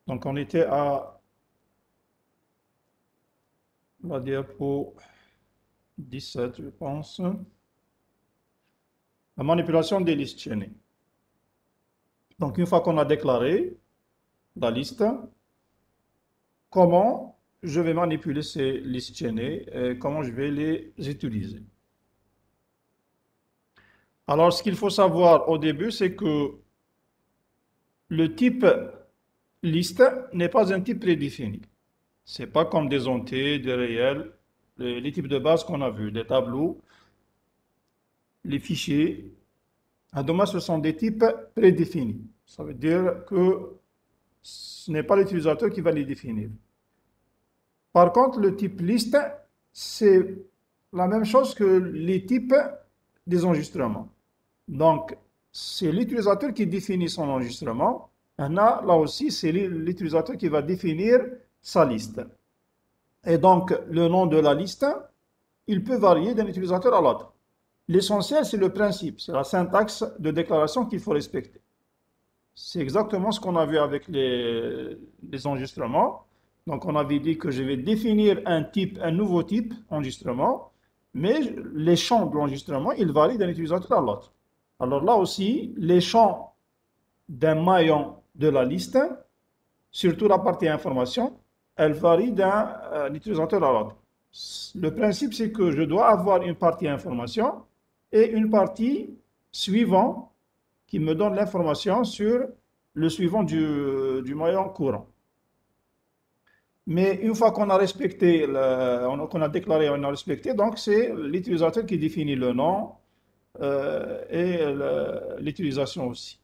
Donc, on était à la diapo 17, je pense. La manipulation des listes chaînées. Donc, une fois qu'on a déclaré la liste, comment je vais manipuler ces listes chaînées et comment je vais les utiliser. Alors, ce qu'il faut savoir au début, c'est que le type liste n'est pas un type prédéfini. C'est pas comme des entiers, des réels, les types de base qu'on a vus, les tableaux, les fichiers. À dommage, ce sont des types prédéfinis. Ça veut dire que ce n'est pas l'utilisateur qui va les définir. Par contre, le type liste, c'est la même chose que les types des enregistrements. Donc, c'est l'utilisateur qui définit son enregistrement. Là aussi, c'est l'utilisateur qui va définir sa liste. Et donc, le nom de la liste, il peut varier d'un utilisateur à l'autre. L'essentiel, c'est le principe, c'est la syntaxe de déclaration qu'il faut respecter. C'est exactement ce qu'on a vu avec les enregistrements. Donc, on avait dit que je vais définir un type, un nouveau type enregistrement, mais les champs de l'enregistrement, ils varient d'un utilisateur à l'autre. Alors là aussi, les champs d'un maillon de la liste, surtout la partie information, elle varie d'un utilisateur à l'autre. Le principe, c'est que je dois avoir une partie information et une partie suivant qui me donne l'information sur le suivant du maillon courant. Mais une fois qu'on a respecté, qu'on a déclaré, on a respecté, donc c'est l'utilisateur qui définit le nom et l'utilisation aussi.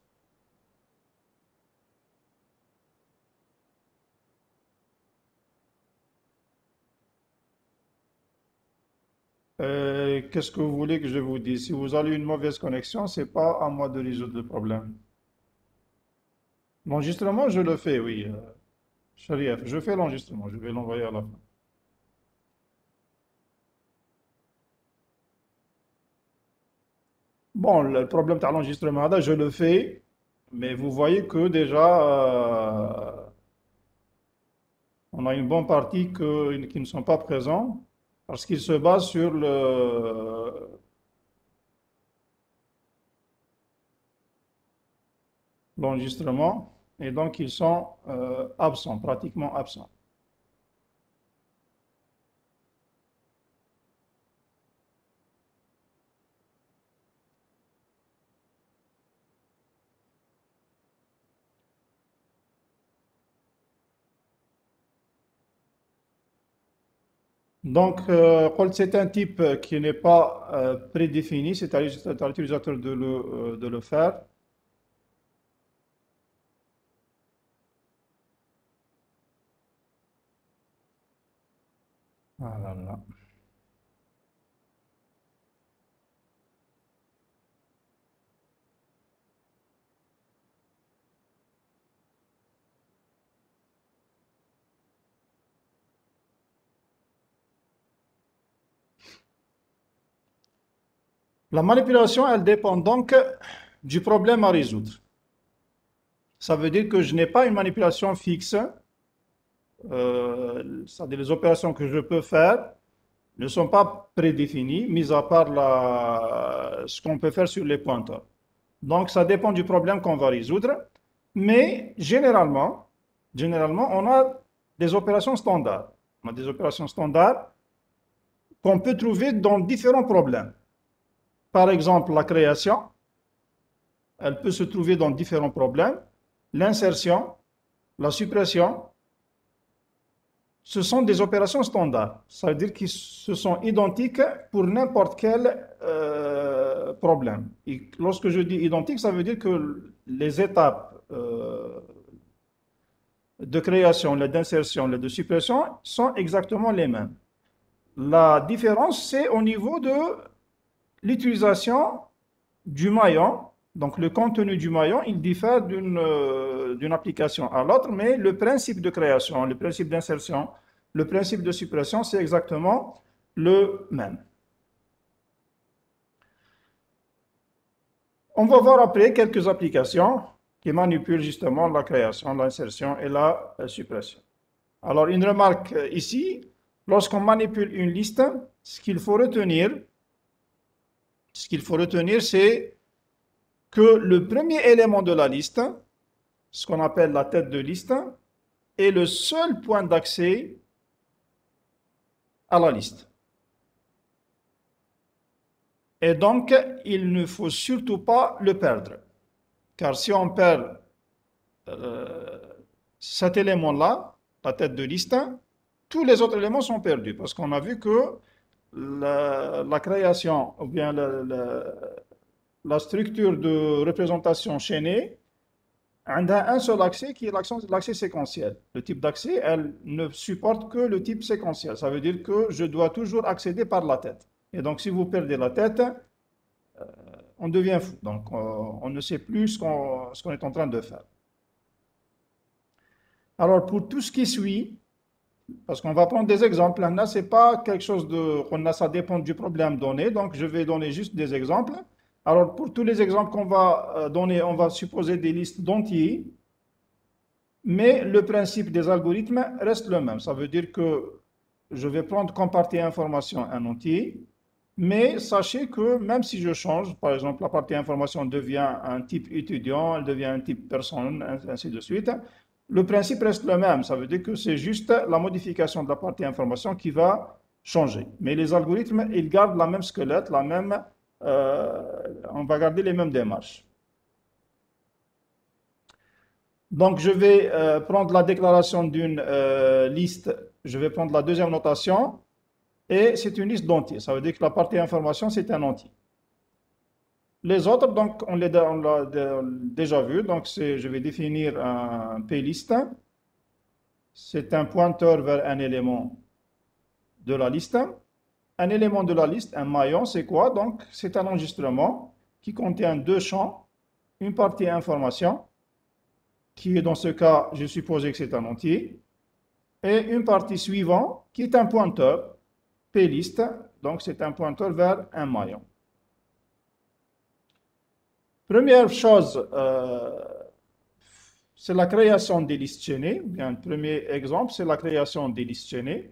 Qu'est-ce que vous voulez que je vous dise? Si vous avez une mauvaise connexion, c'est pas à moi de résoudre le problème. L'enregistrement, je le fais, oui. Sharif, je fais l'enregistrement, je vais l'envoyer à la fin. Bon, le problème de l'enregistrement, là, je le fais, mais vous voyez que déjà, on a une bonne partie qui ne sont pas présents parce qu'ils se basent sur l'enregistrement et donc ils sont absents, pratiquement absents. Donc, c'est un type qui n'est pas prédéfini, c'est à l'utilisateur de le faire. Voilà. La manipulation, elle dépend donc du problème à résoudre. Ça veut dire que je n'ai pas une manipulation fixe. C'est-à-dire les opérations que je peux faire ne sont pas prédéfinies, mis à part ce qu'on peut faire sur les pointeurs. Donc, ça dépend du problème qu'on va résoudre. Mais généralement, on a des opérations standards. On a des opérations standards qu'on peut trouver dans différents problèmes. Par exemple, la création, elle peut se trouver dans différents problèmes. L'insertion, la suppression, ce sont des opérations standards. Ça veut dire qu'ils se sont identiques pour n'importe quel problème. Et lorsque je dis identique, ça veut dire que les étapes de création, les d'insertion, les de suppression sont exactement les mêmes. La différence, c'est au niveau de l'utilisation du maillon. Donc le contenu du maillon, il diffère d'une application à l'autre, mais le principe de création, le principe d'insertion, le principe de suppression, c'est exactement le même. On va voir après quelques applications. qui manipule justement la création, l'insertion et la suppression. Alors, une remarque ici, lorsqu'on manipule une liste, ce qu'il faut retenir, c'est que le premier élément de la liste, ce qu'on appelle la tête de liste, est le seul point d'accès à la liste. Et donc, il ne faut surtout pas le perdre. Car si on perd cet élément-là, la tête de liste, tous les autres éléments sont perdus. Parce qu'on a vu que la création, ou bien la structure de représentation chaînée, elle a un seul accès qui est l'accès séquentiel. Le type d'accès, elle ne supporte que le type séquentiel. Ça veut dire que je dois toujours accéder par la tête. Et donc, si vous perdez la tête, on devient fou. Donc, on ne sait plus ce qu'on est en train de faire. Alors, pour tout ce qui suit, parce qu'on va prendre des exemples, là, ce n'est pas quelque chose de... Ça dépend du problème donné, donc je vais donner juste des exemples. Alors, pour tous les exemples qu'on va donner, on va supposer des listes d'entiers, mais le principe des algorithmes reste le même. Ça veut dire que je vais prendre comme partie information un entier, mais sachez que même si je change, par exemple, la partie information devient un type étudiant, elle devient un type personne, ainsi de suite, le principe reste le même. Ça veut dire que c'est juste la modification de la partie information qui va changer. Mais les algorithmes, ils gardent la même squelette, on va garder les mêmes démarches. Donc, je vais prendre la déclaration d'une liste. Je vais prendre la deuxième notation. Et c'est une liste d'entiers. Ça veut dire que la partie information, c'est un entier. Les autres, donc, on l'a déjà vu. Donc, je vais définir un plist. C'est un pointeur vers un élément de la liste. Un élément de la liste, un maillon, c'est quoi? Donc, c'est un enregistrement qui contient deux champs. Une partie information, qui est dans ce cas, je suppose que c'est un entier. Et une partie suivante, qui est un pointeur, plist. Donc, c'est un pointeur vers un maillon. Première chose, c'est la création des listes chaînées. Bien, le premier exemple, c'est la création des listes chaînées.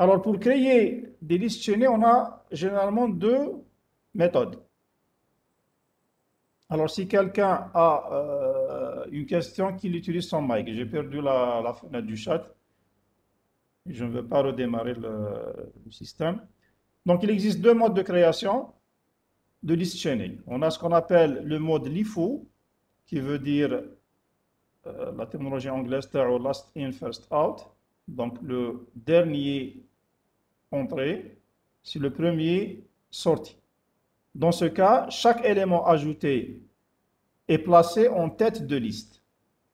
Alors, pour créer des listes chaînées, on a généralement deux méthodes. Alors, si quelqu'un a une question qu'il utilise son mic, j'ai perdu la fenêtre du chat, je ne veux pas redémarrer le système. Donc, il existe deux modes de création de listes chaînées. On a ce qu'on appelle le mode LIFO, qui veut dire, la terminologie anglaise, last in, first out. Donc, le dernier entré, c'est le premier sorti. Dans ce cas, chaque élément ajouté est placé en tête de liste.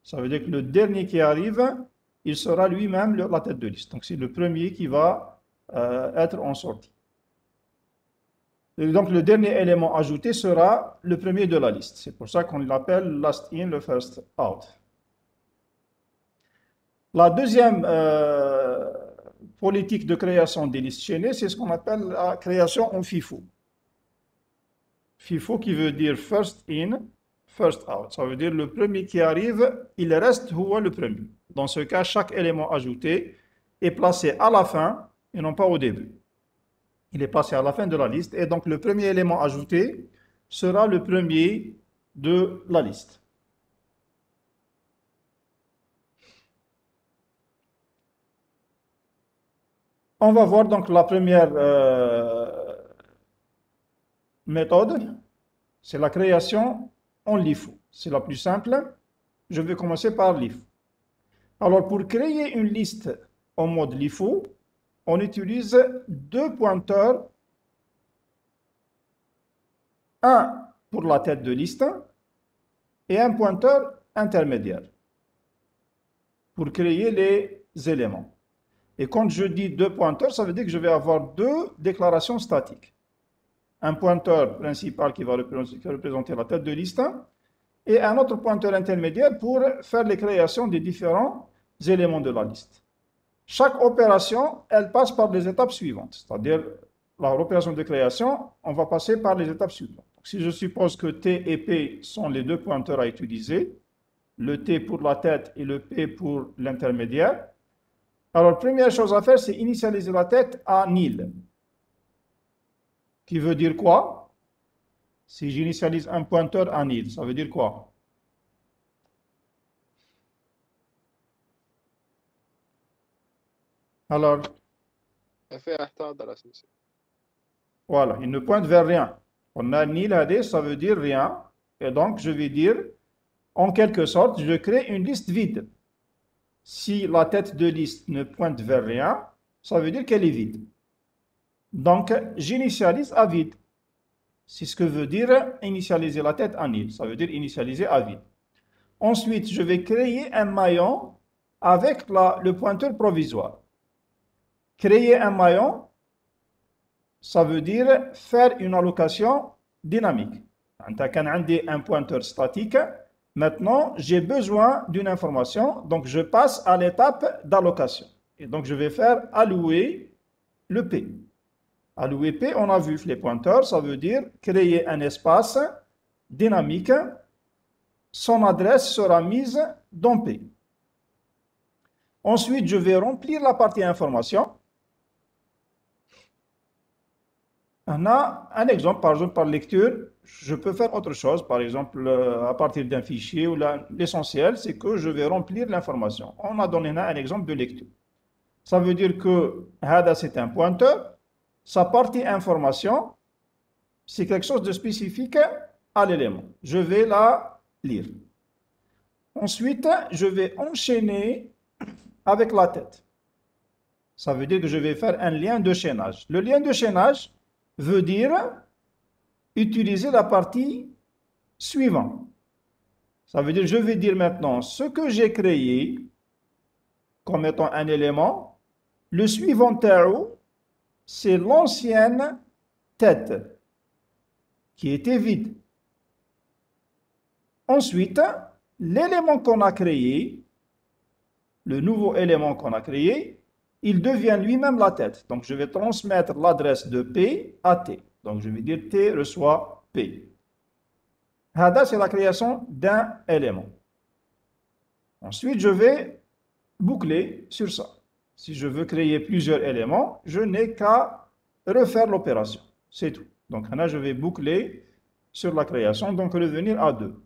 Ça veut dire que le dernier qui arrive, il sera lui-même la tête de liste. Donc, c'est le premier qui va être en sortie. Et donc, le dernier élément ajouté sera le premier de la liste. C'est pour ça qu'on l'appelle last in, le first out. La deuxième politique de création des listes chaînées, c'est ce qu'on appelle la création en FIFO. FIFO qui veut dire first in, first out. Ça veut dire le premier qui arrive, il reste le premier. Dans ce cas, chaque élément ajouté est placé à la fin et non pas au début. Il est placé à la fin de la liste et donc le premier élément ajouté sera le premier de la liste. On va voir donc la première méthode, c'est la création en LIFO. C'est la plus simple. Je vais commencer par LIFO. Alors, pour créer une liste en mode LIFO, on utilise deux pointeurs. Un pour la tête de liste et un pointeur intermédiaire pour créer les éléments. Et quand je dis deux pointeurs, ça veut dire que je vais avoir deux déclarations statiques. Un pointeur principal qui va représenter la tête de liste et un autre pointeur intermédiaire pour faire les créations des différents éléments de la liste. Chaque opération, elle passe par les étapes suivantes, c'est-à-dire l'opération de création, on va passer par les étapes suivantes. Donc, si je suppose que T et P sont les deux pointeurs à utiliser, le T pour la tête et le P pour l'intermédiaire, alors première chose à faire, c'est initialiser la tête à nil. Qui veut dire quoi? Si j'initialise un pointeur à nil, ça veut dire quoi? Alors, voilà, il ne pointe vers rien. On a nil AD, ça veut dire rien. Et donc, je vais dire, en quelque sorte, je crée une liste vide. Si la tête de liste ne pointe vers rien, ça veut dire qu'elle est vide. Donc, j'initialise à vide. C'est ce que veut dire initialiser la tête à nil. Ça veut dire initialiser à vide. Ensuite, je vais créer un maillon avec le pointeur provisoire. Créer un maillon, ça veut dire faire une allocation dynamique. Quand on a un pointeur statique, maintenant j'ai besoin d'une information, donc je passe à l'étape d'allocation. Et donc je vais faire allouer le P. Allouer P, on a vu les pointeurs, ça veut dire créer un espace dynamique. Son adresse sera mise dans P. Ensuite, je vais remplir la partie information. On a un exemple, par exemple, par lecture, je peux faire autre chose, par exemple, à partir d'un fichier, ou l'essentiel, c'est que je vais remplir l'information. On a donné un exemple de lecture. Ça veut dire que Hada, c'est un pointeur, sa partie information, c'est quelque chose de spécifique à l'élément. Je vais la lire. Ensuite, je vais enchaîner avec la tête. Ça veut dire que je vais faire un lien de chaînage. Le lien de chaînage veut dire utiliser la partie suivante. Ça veut dire, je vais dire maintenant ce que j'ai créé comme étant un élément. Le suivant terreau, c'est l'ancienne tête qui était vide. Ensuite, l'élément qu'on a créé, le nouveau élément qu'on a créé, il devient lui-même la tête. Donc, je vais transmettre l'adresse de P à T. Donc, je vais dire T reçoit P. Hada, c'est la création d'un élément. Ensuite, je vais boucler sur ça. Si je veux créer plusieurs éléments, je n'ai qu'à refaire l'opération. C'est tout. Donc, là, je vais boucler sur la création, donc revenir à 2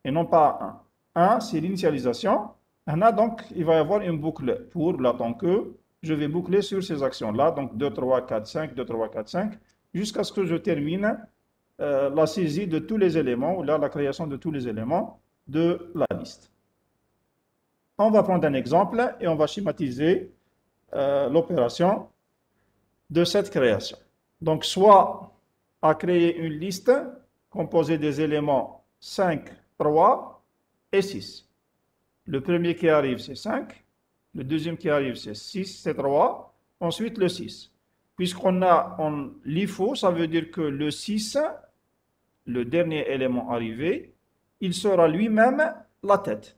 et non pas à 1. 1, c'est l'initialisation. Là, donc, il va y avoir une boucle pour là, tant que je vais boucler sur ces actions-là. Donc, 2, 3, 4, 5, 2, 3, 4, 5, jusqu'à ce que je termine la saisie de tous les éléments, ou là, la création de tous les éléments de la liste. On va prendre un exemple et on va schématiser l'opération de cette création. Donc, soit à créer une liste composée des éléments 5, 3 et 6. Le premier qui arrive, c'est 5. Le deuxième qui arrive, c'est 6, c'est 3. Ensuite, le 6. Puisqu'on a l'IFO, ça veut dire que le 6, le dernier élément arrivé, il sera lui-même la tête.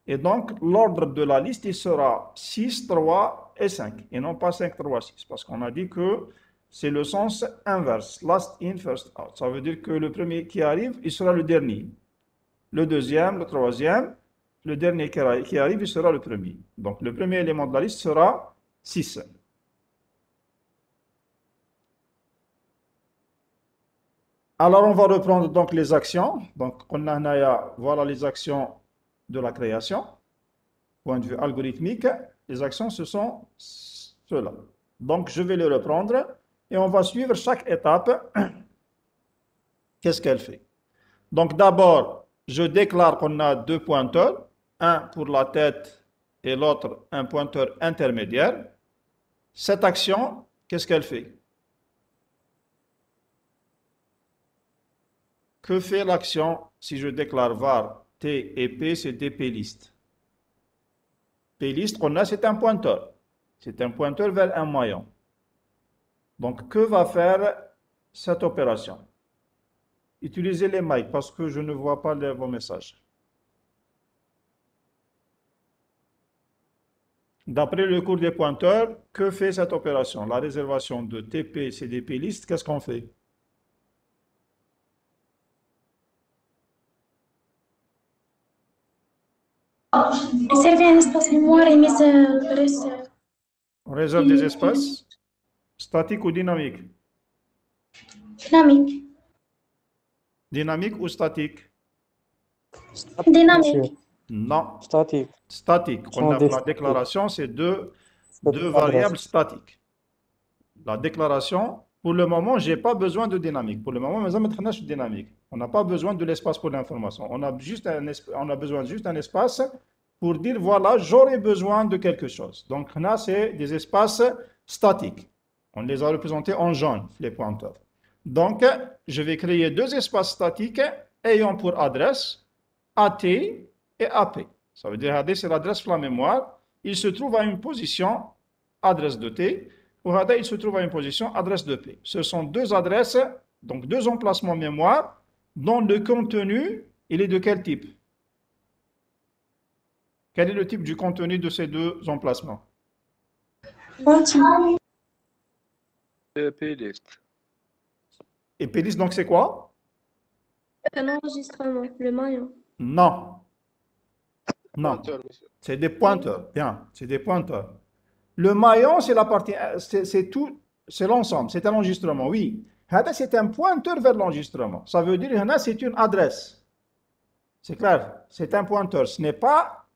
Et donc, l'ordre de la liste, il sera 6, 3 et 5, et non pas 5, 3, 6, parce qu'on a dit que c'est le sens inverse, last in, first out. Ça veut dire que le premier qui arrive, il sera le dernier. Le deuxième, le troisième, le dernier qui arrive, il sera le premier. Donc, le premier élément de la liste sera 6. Alors, on va reprendre donc les actions. Donc, on a, voilà les actions de la création. Point de vue algorithmique, les actions, ce sont ceux-là. Donc, je vais les reprendre et on va suivre chaque étape. Qu'est-ce qu'elle fait? Donc, d'abord, je déclare qu'on a deux pointeurs, un pour la tête et l'autre un pointeur intermédiaire. Cette action, qu'est-ce qu'elle fait? Que fait l'action si je déclare var t et p, c'est des p-list? P-list qu'on a, c'est un pointeur. C'est un pointeur vers un maillon. Donc, que va faire cette opération? Utilisez les mics parce que je ne vois pas vos messages. D'après le cours des pointeurs, que fait cette opération? La réservation de TP, CDP liste, qu'est-ce qu'on fait? Réserver un espace mémoire et mise réserve. On réserve des espaces statiques ou dynamiques? Dynamique. Dynamiques ou statiques? Dynamique. Non, Statique. statique. Sont La des statiques. déclaration, c'est deux Cette variables adresse. statiques. La déclaration, pour le moment, je n'ai pas besoin de dynamique. Pour le moment, nous avons une dynamique. On n'a pas besoin de l'espace pour l'information. On a besoin juste d'un espace pour dire, voilà, j'aurai besoin de quelque chose. Donc, là, c'est des espaces statiques. On les a représentés en jaune, les pointeurs. Donc, je vais créer deux espaces statiques ayant pour adresse AT et AP. Ça veut dire AD, c'est l'adresse de la mémoire. Il se trouve à une position adresse de T. Ou AD, il se trouve à une position adresse de P. Ce sont deux adresses, donc deux emplacements mémoire, dont le contenu, il est de quel type? Quel est le type du contenu de ces deux emplacements? Entier. Playlist. Et P10, donc c'est quoi? Un enregistrement, le maillon. Non. Non. Pointeur, monsieur. C'est des pointeurs. Bien, c'est des pointeurs. Le maillon, c'est la partie, c'est tout, c'est l'ensemble, c'est un enregistrement, oui. C'est un pointeur vers l'enregistrement. Ça veut dire que c'est une adresse. C'est clair, c'est un pointeur. Ce n'est pas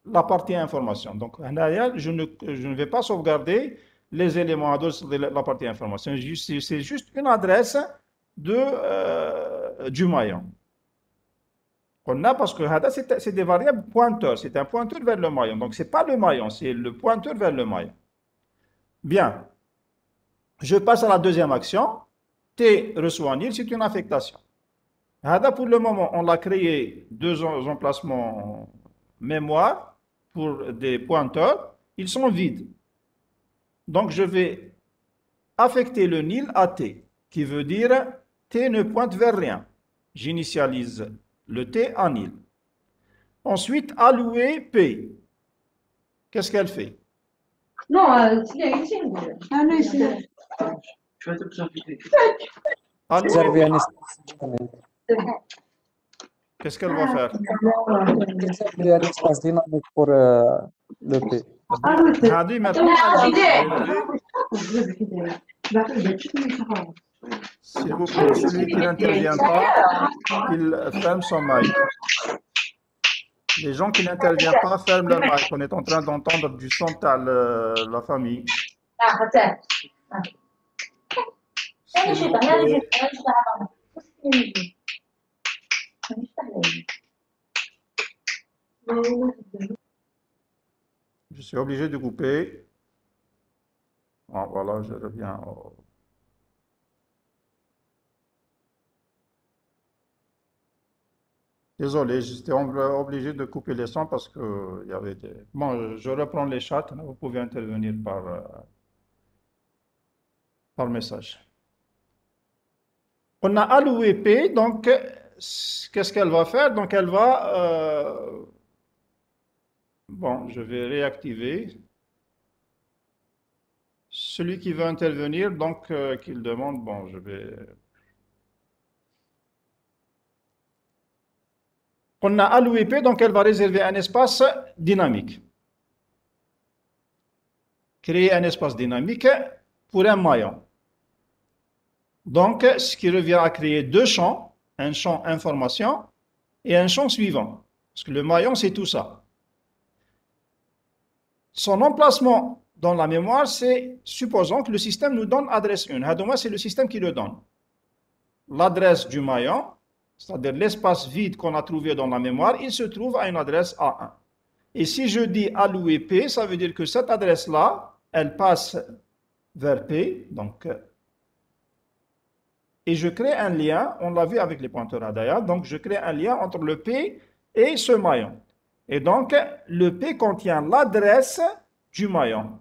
la partie information. Donc, je ne vais pas sauvegarder les éléments de la partie information. C'est juste une adresse du maillon. On a parce que c'est des variables pointeurs. C'est un pointeur vers le maillon. Donc, ce n'est pas le maillon, c'est le pointeur vers le maillon. Bien. Je passe à la deuxième action. T reçoit nil, c'est une affectation. Pour le moment, on a créé deux emplacements mémoire pour des pointeurs. Ils sont vides. Donc, je vais affecter le nil à T, qui veut dire T ne pointe vers rien. J'initialise le T en nil. Ensuite, allouer P. Qu'est-ce qu'elle fait? Non, c'est Réserver un espace. Qu'est-ce qu'elle va faire? Réserver un espace dynamique pour le P. Hadi, maintenant, s'il vous plaît, celui qui n'intervient pas, il ferme son mic. Les gens qui n'interviennent pas ferment leur mic. On est en train d'entendre du son de la famille. S'il vous plaît. Je suis obligé de couper. Ah, voilà, je reviens. Désolé, j'étais obligé de couper les sons parce que il y avait des... Bon, je reprends les chats. Vous pouvez intervenir par message. On a alloué P, donc qu'est-ce qu'elle va faire? Donc elle va... Bon, je vais réactiver. Celui qui veut intervenir, donc qu'il demande, bon, je vais... On a alloué P, donc elle va réserver un espace dynamique. Créer un espace dynamique pour un maillon. Donc, ce qui revient à créer deux champs, un champ information et un champ suivant. Parce que le maillon, c'est tout ça. Son emplacement dans la mémoire, c'est, supposons que le système nous donne adresse 1. Hadouma, c'est le système qui le donne. L'adresse du maillon, c'est-à-dire l'espace vide qu'on a trouvé dans la mémoire, il se trouve à une adresse A1. Et si je dis alloué P, ça veut dire que cette adresse-là, elle passe vers P, donc, et je crée un lien, on l'a vu avec les pointeurs Hadaya, donc je crée un lien entre le P et ce maillon. Et donc, le P contient l'adresse du maillon.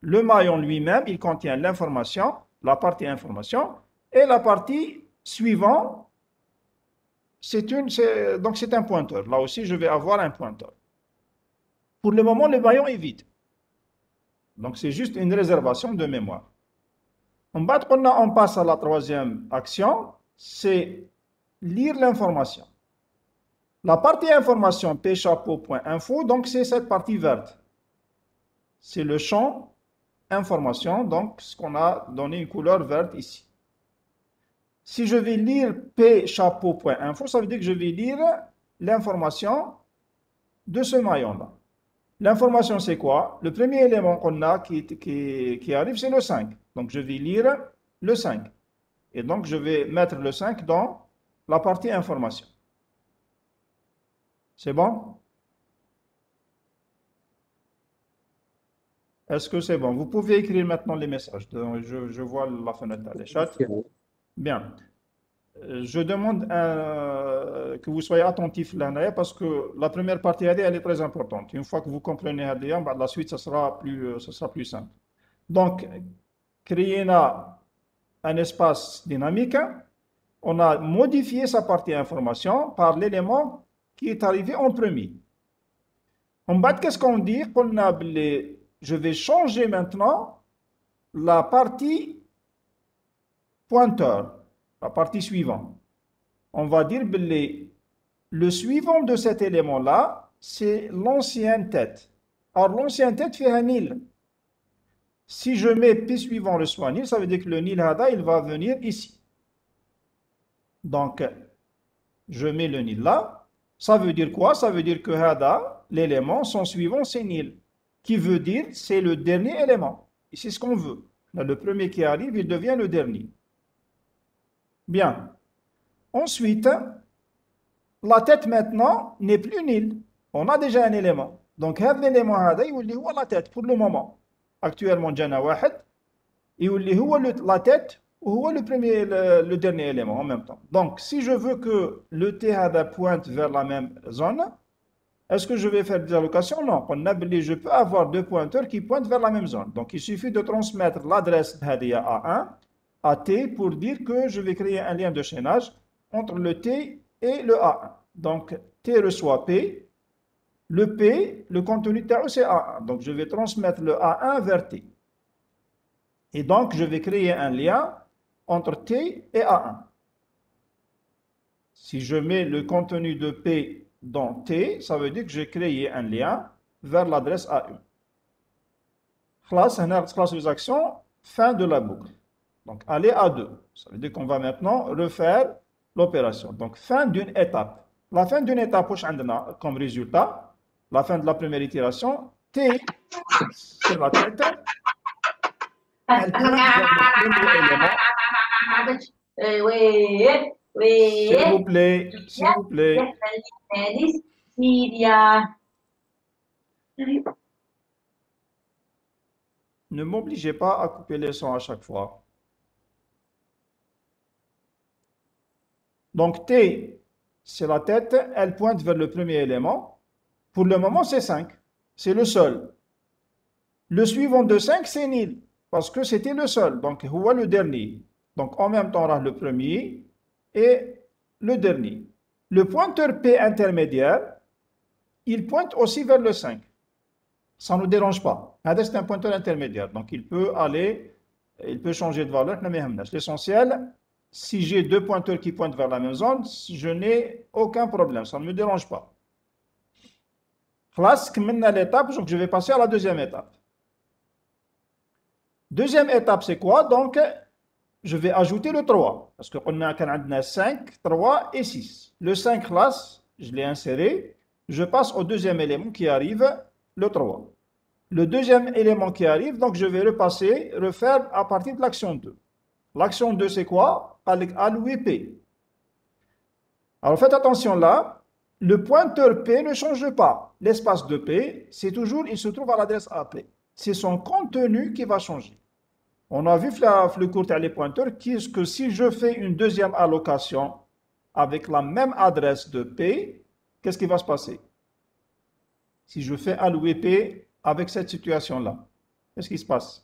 Le maillon lui-même, il contient l'information, la partie information, et la partie suivante, donc c'est un pointeur. Là aussi, je vais avoir un pointeur. Pour le moment, le maillon est vide. Donc, c'est juste une réservation de mémoire. On passe à la troisième action, c'est lire l'information. La partie information pchapeau.info, donc c'est cette partie verte. C'est le champ information, donc ce qu'on a donné une couleur verte ici. Si je vais lire pchapeau.info, ça veut dire que je vais lire l'information de ce maillon-là. L'information, c'est quoi? Le premier élément qu'on a qui arrive, c'est le 5. Donc, je vais lire le 5. Et donc, je vais mettre le 5 dans la partie information. C'est bon? Est-ce que c'est bon? Vous pouvez écrire maintenant les messages. Je vois la fenêtre des chats. Bien. Je demande que vous soyez attentifs là, parce que la première partie, elle est très importante. Une fois que vous comprenez la suite, ça sera plus simple. Donc, créer un espace dynamique. On a modifié sa partie information par l'élément qui est arrivé en premier. En bas, qu'est-ce qu'on dit? Je vais changer maintenant la partie pointeur, la partie suivante. On va dire le suivant de cet élément-là, c'est l'ancienne tête. Alors, l'ancienne tête fait un nil. Si je mets P suivant le soit nil, ça veut dire que le nil hada, il va venir ici. Donc, je mets le nil là. Ça veut dire quoi? Ça veut dire que hada, l'élément, son suivant, c'est nil. Qui veut dire c'est le dernier élément. Et c'est ce qu'on veut. Là, le premier qui arrive, il devient le dernier. Bien. Ensuite, la tête maintenant n'est plus nil. On a déjà un élément. Donc, l'élément hada, il est la tête pour le moment. Actuellement, jana wahid, il est la tête ou le dernier élément en même temps. Donc, si je veux que le T hada pointe vers la même zone, est-ce que je vais faire des allocations? Non. Je peux avoir deux pointeurs qui pointent vers la même zone. Donc, il suffit de transmettre l'adresse Hadia A1 à T pour dire que je vais créer un lien de chaînage entre le T et le A1. Donc, T reçoit P. Le P, le contenu de T, c'est A1. Donc, je vais transmettre le A1 vers T. Et donc, je vais créer un lien entre T et A1. Si je mets le contenu de P dans T, ça veut dire que j'ai créé un lien vers l'adresse A1. Classe les actions, fin de la boucle. Donc, aller à 2. Ça veut dire qu'on va maintenant refaire l'opération. Donc, fin d'une étape. La fin d'une étape, comme résultat, la fin de la première itération, T, c'est la tête. Elle pointe vers le premier élément. S'il vous plaît, s'il vous plaît. Ne m'obligez pas à couper les sons à chaque fois. Donc, T, c'est la tête, elle pointe vers le premier élément. Pour le moment, c'est 5. C'est le seul. Le suivant de 5, c'est nil, parce que c'était le seul. Donc, huwa le dernier. Donc, en même temps, on a le premier et le dernier. Le pointeur P intermédiaire, il pointe aussi vers le 5. Ça ne nous dérange pas. C'est un pointeur intermédiaire. Donc, il peut changer de valeur. L'essentiel, si j'ai deux pointeurs qui pointent vers la même zone, je n'ai aucun problème. Ça ne me dérange pas. Maintenant l'étape, donc je vais passer à la deuxième étape. Deuxième étape, c'est quoi? Donc, je vais ajouter le 3. Parce qu'on a 5, 3 et 6. Le 5 classe, je l'ai inséré. Je passe au deuxième élément qui arrive, le 3. Le deuxième élément qui arrive, donc je vais refaire à partir de l'action 2. L'action 2, c'est quoi? Allouer P. Alors faites attention là, le pointeur P ne change pas. L'espace de P, c'est toujours, il se trouve à l'adresse AP. C'est son contenu qui va changer. On a vu le cours les pointeurs que si je fais une deuxième allocation avec la même adresse de P, qu'est-ce qui va se passer? Si je fais allouer P avec cette situation-là, qu'est-ce qui se passe?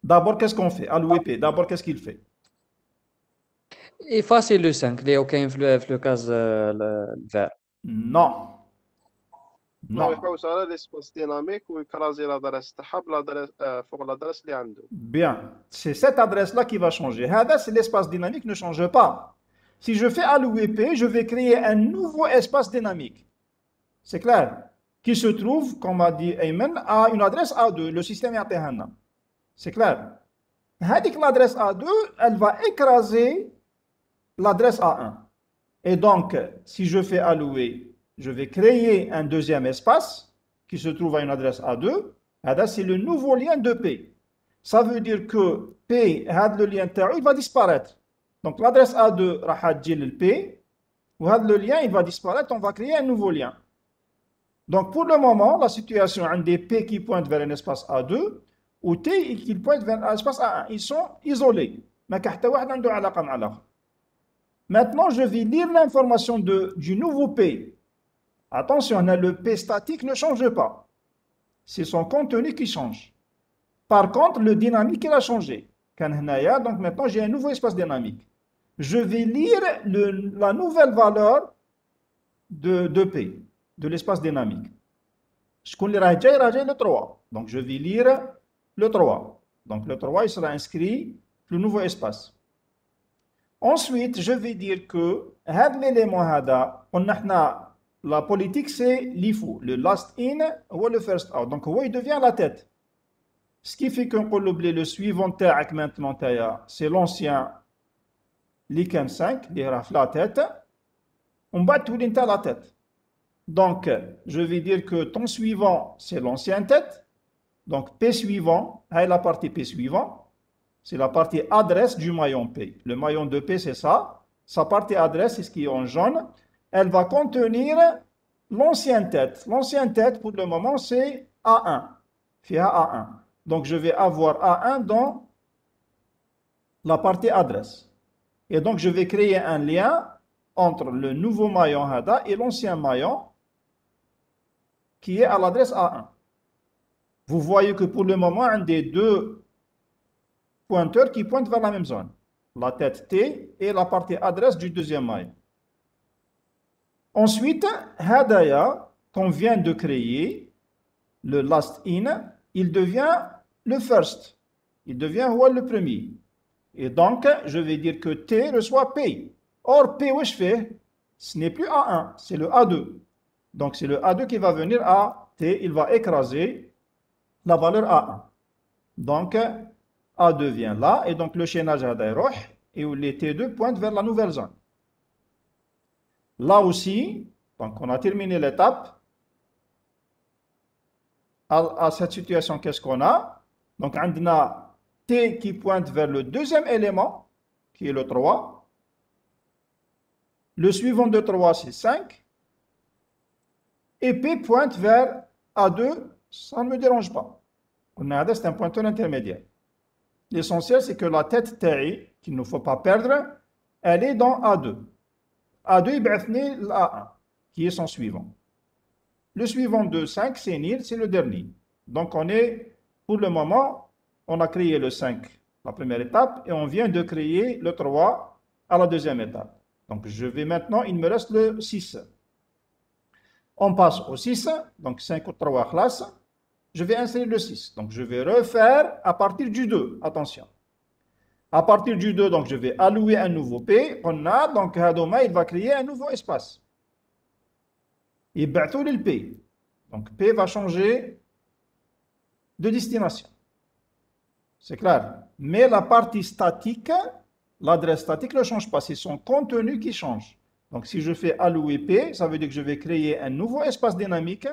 D'abord, qu'est-ce qu'on fait? Allouer P. D'abord, qu'est-ce qu'il fait? effacer le 5 اللي هو كاين في لو كاز الفار. Non, نو non. يحوس على ليسباس ديناميك ويكرازي لادريس تاعها بلادريس فوق لادريس اللي عنده. Bien, c'est cette adresse-là qui va changer. هذا, c'est l'espace dynamique ne change pas. Si je fais allouer P, je vais créer un nouveau espace dynamique. C'est clair? Qui se trouve, comme a dit Ayman, à une adresse A2. Le système est à C'est clair? L'adresse A2, elle va écraser l'adresse A1. Et donc, si je fais allouer, je vais créer un deuxième espace qui se trouve à une adresse A2. C'est le nouveau lien de P. Ça veut dire que P, le lien il va disparaître. Donc l'adresse A2 va le P, ou le lien il va disparaître, on va créer un nouveau lien. Donc pour le moment, la situation a des P qui pointent vers un espace A2 ou T qui pointent vers un espace A1. Ils sont isolés. Maintenant, je vais lire l'information du nouveau P. Attention, le P statique ne change pas. C'est son contenu qui change. Par contre, le dynamique, il a changé. Donc maintenant, j'ai un nouveau espace dynamique. Je vais lire la nouvelle valeur de P, de l'espace dynamique. Je connais le 3. Donc je vais lire le 3. Donc le 3, il sera inscrit le nouveau espace. Ensuite, je vais dire que l'élément la politique, c'est l'IFO, le last in ou le first out. Donc, il devient la tête. Ce qui fait qu'on peut l'oublier, le suivant maintenant, c'est l'ancien l'ICAM 5, la tête. On bat tout la tête. Donc, je vais dire que ton suivant, c'est l'ancien tête. Donc, P suivant, la partie P suivant, c'est la partie adresse du maillon P. Le maillon de P, c'est ça. Sa partie adresse, c'est ce qui est en jaune. Elle va contenir l'ancienne tête. L'ancienne tête, pour le moment, c'est A1. A1. Donc, je vais avoir A1 dans la partie adresse. Et donc, je vais créer un lien entre le nouveau maillon HADA et l'ancien maillon qui est à l'adresse A1. Vous voyez que pour le moment, un des deux pointeurs qui pointent vers la même zone. La tête T et la partie adresse du deuxième maillon. Ensuite, Hadaya, qu'on vient de créer, le last in, il devient le first. Il devient le premier. Et donc, je vais dire que T reçoit P. Or, P, où je fais, ce n'est plus A1, c'est le A2. Donc, c'est le A2 qui va venir à T, il va écraser la valeur A1. Donc, A2 vient là, et donc le chaînage Hadaya et où les T2 pointent vers la nouvelle zone. Là aussi, donc on a terminé l'étape. À cette situation, qu'est-ce qu'on a? Donc, on a T qui pointe vers le deuxième élément, qui est le 3. Le suivant de 3, c'est 5. Et P pointe vers A2, ça ne me dérange pas. On a c'est un pointeur intermédiaire. L'essentiel, c'est que la tête TI, qu'il ne faut pas perdre, elle est dans A2. A2, il l'A1, qui est son suivant. Le suivant de 5, c'est Nil, c'est le dernier. Donc, on est, pour le moment, on a créé le 5, la première étape, et on vient de créer le 3 à la deuxième étape. Donc, je vais maintenant, il me reste le 6. On passe au 6, donc 5 ou 3 classes. Je vais insérer le 6. Donc, je vais refaire à partir du 2. Attention. À partir du 2, donc, je vais allouer un nouveau P. On a, donc, Hadoma, il va créer un nouveau espace. Et battu le P. Donc, P va changer de destination. C'est clair. Mais la partie statique, l'adresse statique ne change pas. C'est son contenu qui change. Donc, si je fais allouer P, ça veut dire que je vais créer un nouveau espace dynamique.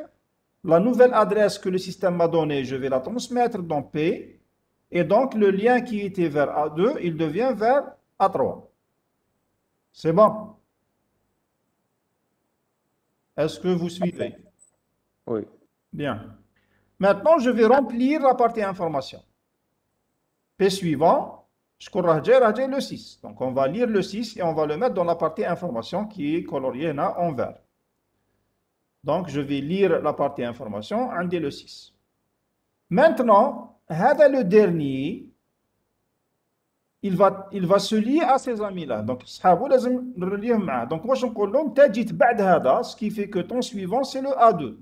La nouvelle adresse que le système m'a donnée, je vais la transmettre dans P. Et donc, le lien qui était vers A2, il devient vers A3. C'est bon? Est-ce que vous suivez? Oui. Bien. Maintenant, je vais remplir la partie information. P suivant, je cours le 6. Donc, on va lire le 6 et on va le mettre dans la partie information qui est coloriée là, en vert. Donc, je vais lire la partie information, on dit le 6. Maintenant, le dernier, il va se lier à ces amis-là. Donc, صحابو لازم نرليهم معاه. Donc, واش نقول لهم انت جيت بعد هذا, ce qui fait que ton suivant c'est le A2.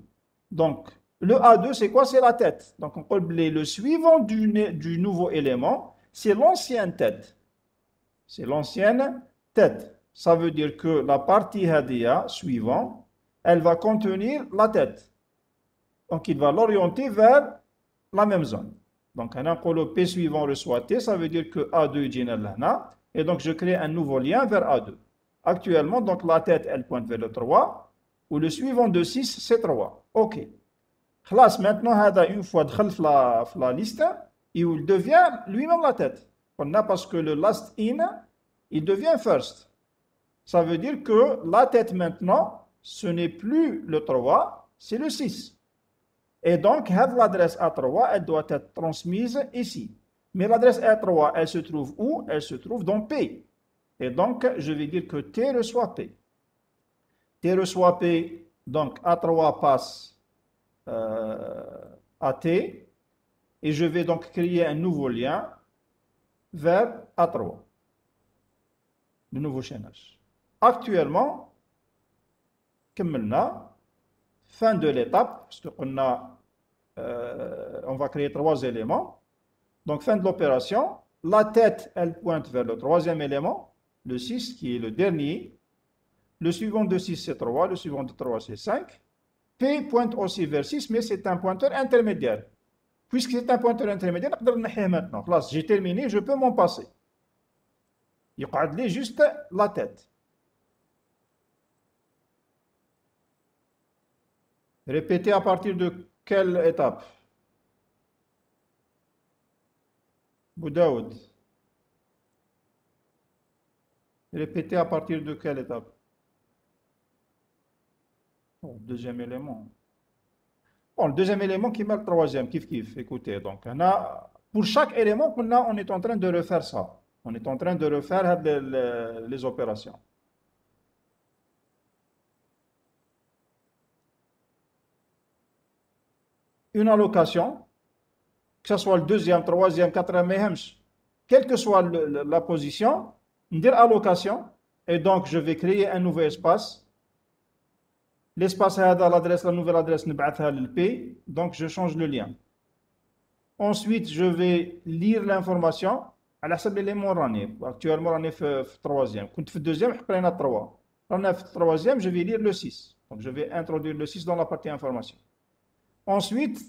Donc, le A2 c'est quoi? C'est la tête. Donc, on peut le suivant du nouveau élément, c'est l'ancienne tête. C'est l'ancienne tête. Ça veut dire que la partie hadia suivante, elle va contenir la tête. Donc, il va l'orienter vers la même zone. Donc, le P suivant reçoit T, ça veut dire que A2 est là. Et donc, je crée un nouveau lien vers A2. Actuellement, donc, la tête, elle pointe vers le 3, ou le suivant de 6, c'est 3. OK. Classe, maintenant, une fois dans la liste, il devient lui-même la tête. Parce que le last in, il devient first. Ça veut dire que la tête maintenant, ce n'est plus le 3, c'est le 6. Et donc, l'adresse A3, elle doit être transmise ici. Mais l'adresse A3, elle se trouve où? Elle se trouve dans P. Et donc, je vais dire que T reçoit P. T reçoit P, donc A3 passe à T. Et je vais donc créer un nouveau lien vers A3. Le nouveau chaînage. Actuellement, كملنا. Fin de l'étape, parce qu'on on va créer 3 éléments. Donc, fin de l'opération. La tête, elle pointe vers le 3e élément, le 6, qui est le dernier. Le suivant de 6, c'est 3. Le suivant de 3, c'est 5. P pointe aussi vers 6, mais c'est un pointeur intermédiaire. Puisque c'est un pointeur intermédiaire, maintenant. J'ai terminé, je peux m'en passer. Il y a juste la tête. Répétez à partir de quelle étape? Boudaoud. Répétez à partir de quelle étape? Oh, deuxième élément. Bon, le deuxième élément qui met le troisième, kif. Écoutez, donc, pour chaque élément, on est en train de refaire ça. On est en train de refaire les opérations. Une allocation, que ce soit le deuxième, troisième, quatrième, quelle que soit la position, dire allocation, et donc je vais créer un nouvel espace. L'espace a l'adresse, la nouvelle adresse, le P, donc je change le lien. Ensuite, je vais lire l'information à la seule élément rani. Actuellement, on est le troisième. Quand je le deuxième, je prends le 3. On est le troisième, je vais lire le 6. Donc je vais introduire le 6 dans la partie information. Ensuite,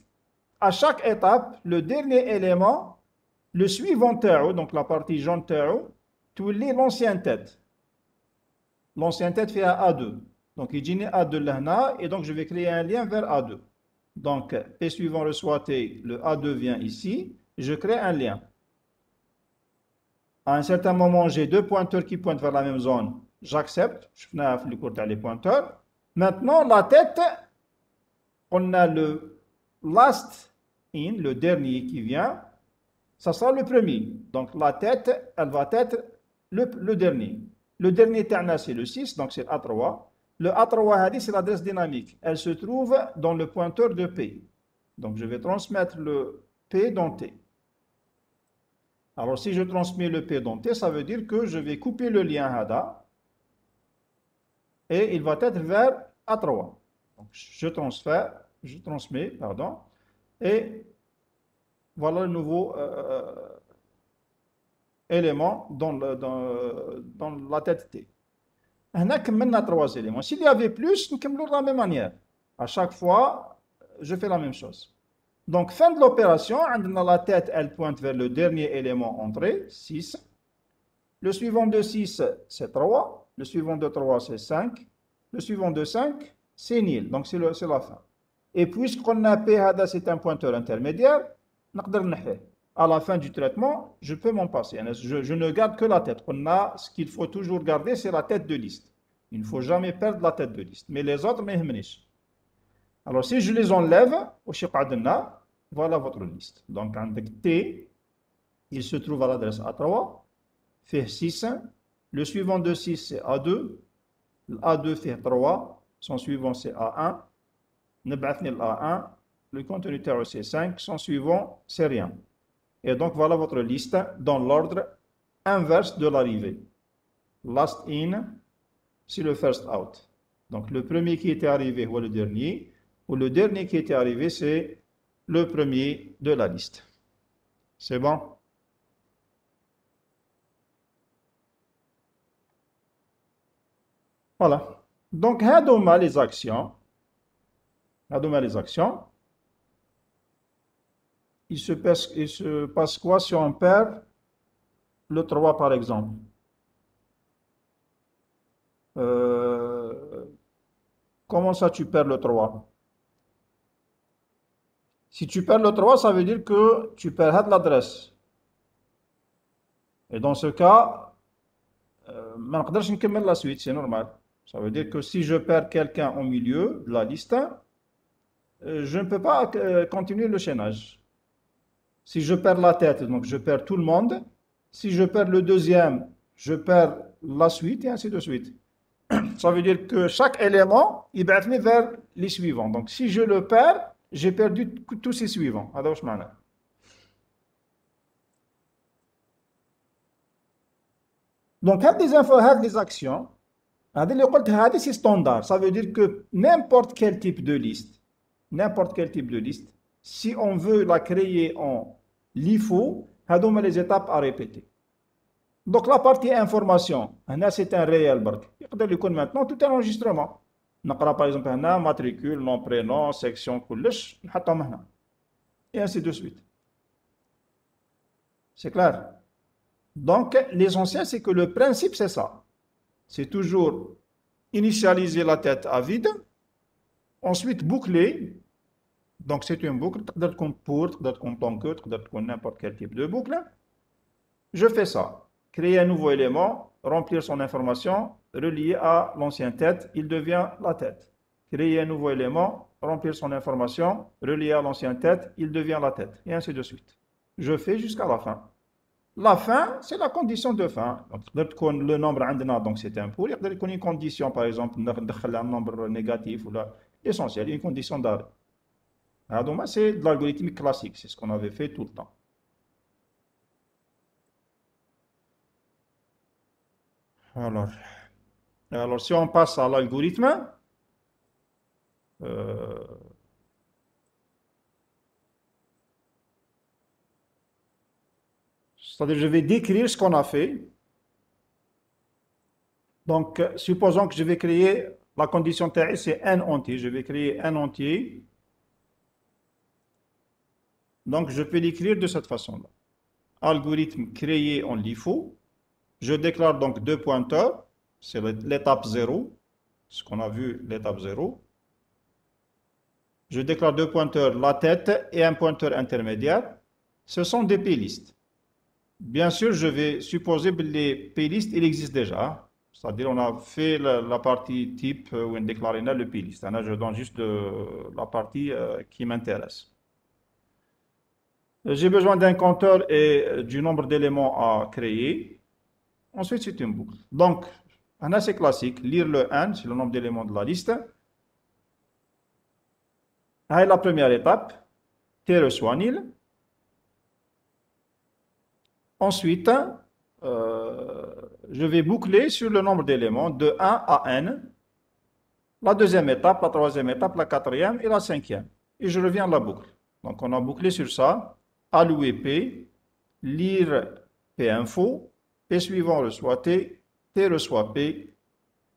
à chaque étape, le dernier élément, le suivant Tao, donc la partie jaune Tao, tu lis l'ancienne tête. L'ancienne tête fait à A2. Donc il dit A2 là, et donc je vais créer un lien vers A2. Donc P suivant reçoit T, le A2 vient ici, je crée un lien. À un certain moment, j'ai deux pointeurs qui pointent vers la même zone. J'accepte, je fais le cours les pointeurs. Maintenant, la tête, on a le last in, le dernier qui vient, ça sera le premier. Donc la tête, elle va être le dernier. Le dernier terna, c'est le 6, donc c'est A3. Le A3, c'est l'adresse dynamique. Elle se trouve dans le pointeur de P. Donc je vais transmettre le P dans T. Alors si je transmets le P dans T, ça veut dire que je vais couper le lien HADA et il va être vers A3. Donc je transmets, et voilà le nouveau élément dans la tête T. On a maintenant 3 éléments. S'il y avait plus, nous commençons de la même manière. À chaque fois, je fais la même chose. Donc, fin de l'opération, la tête, elle pointe vers le dernier élément entré, 6. Le suivant de 6, c'est 3. Le suivant de 3, c'est 5. Le suivant de 5, c'est nil. Donc, c'est la fin. Et puisqu'on a P, c'est un pointeur intermédiaire, à la fin du traitement, je peux m'en passer. Je ne garde que la tête. Ce qu'il faut toujours garder, c'est la tête de liste. Il ne faut jamais perdre la tête de liste. Mais les autres, alors, si je les enlève, voilà votre liste. Donc, avec T, il se trouve à l'adresse A3, fait 6. Le suivant de 6, c'est A2. A2 fait 3. Son suivant, c'est A1. A1. Le contenu c'est 5. Son suivant, c'est rien. Et donc, voilà votre liste dans l'ordre inverse de l'arrivée. Last in, c'est le first out. Donc le premier qui était arrivé ou le dernier, ou le dernier qui était arrivé, c'est le premier de la liste. C'est bon? Voilà. Donc, هادوما les actions. هادوما les actions. Il se passe quoi si on perd le 3 par exemple? Comment ça tu perds le 3? Si tu perds le 3, ça veut dire que tu perds l'adresse. Et dans ce cas, ما نقدرش نكمل la suite, c'est normal. Ça veut dire que si je perds quelqu'un au milieu de la liste, je ne peux pas continuer le chaînage. Si je perds la tête, donc je perds tout le monde. Si je perds le deuxième, je perds la suite et ainsi de suite. Ça veut dire que chaque élément, il va aller vers les suivants. Donc si je le perds, j'ai perdu tous ces suivants. هذا واش معناه. Donc, les actions, c'est standard. Ça veut dire que n'importe quel type de liste, si on veut la créer en LIFO, on a les étapes à répéter. Donc, la partie information, c'est un réel. Maintenant, tout est enregistrement. On a par exemple matricule, nom, prénom, section, et ainsi de suite. C'est clair? Donc, l'essentiel, c'est que le principe, c'est ça. C'est toujours initialiser la tête à vide, ensuite boucler. Donc, c'est une boucle, peut-être qu'on pour, peut-être qu'on tonque, peut-être qu'on n'importe quel type de boucle. Je fais ça. Créer un nouveau élément, remplir son information, relier à l'ancienne tête, il devient la tête. Créer un nouveau élément, remplir son information, relier à l'ancienne tête, il devient la tête. Et ainsi de suite. Je fais jusqu'à la fin. La fin, c'est la condition de fin. Donc, le nombre, donc c'est un pour. Il y a une condition, par exemple, un nombre négatif ou l'essentiel, une condition d'arrêt. Donc, c'est de l'algorithme classique, c'est ce qu'on avait fait tout le temps. Alors si on passe à l'algorithme, c'est-à-dire, je vais décrire ce qu'on a fait. Donc, supposons que je vais créer la condition TI, c'est n entier. Je vais créer n entier. Donc, je peux l'écrire de cette façon-là. Algorithme créé en LIFO. Je déclare donc deux pointeurs. C'est l'étape 0. Ce qu'on a vu, l'étape 0. Je déclare deux pointeurs, la tête et un pointeur intermédiaire. Ce sont des playlists. Bien sûr, je vais supposer que les playlists, il existe déjà. C'est-à-dire, on a fait la partie type où on déclare le playlist. Là, je donne juste la partie qui m'intéresse. J'ai besoin d'un compteur et du nombre d'éléments à créer. Ensuite, c'est une boucle. Donc, un assez classique. Lire le n, c'est le nombre d'éléments de la liste. C'est la première étape. T-reçoit-il. Ensuite, je vais boucler sur le nombre d'éléments de 1 à n. La deuxième étape, la troisième étape, la quatrième et la cinquième. Et je reviens à la boucle. Donc, on a bouclé sur ça. Allouer P, lire P info, P suivant reçoit T, T reçoit P,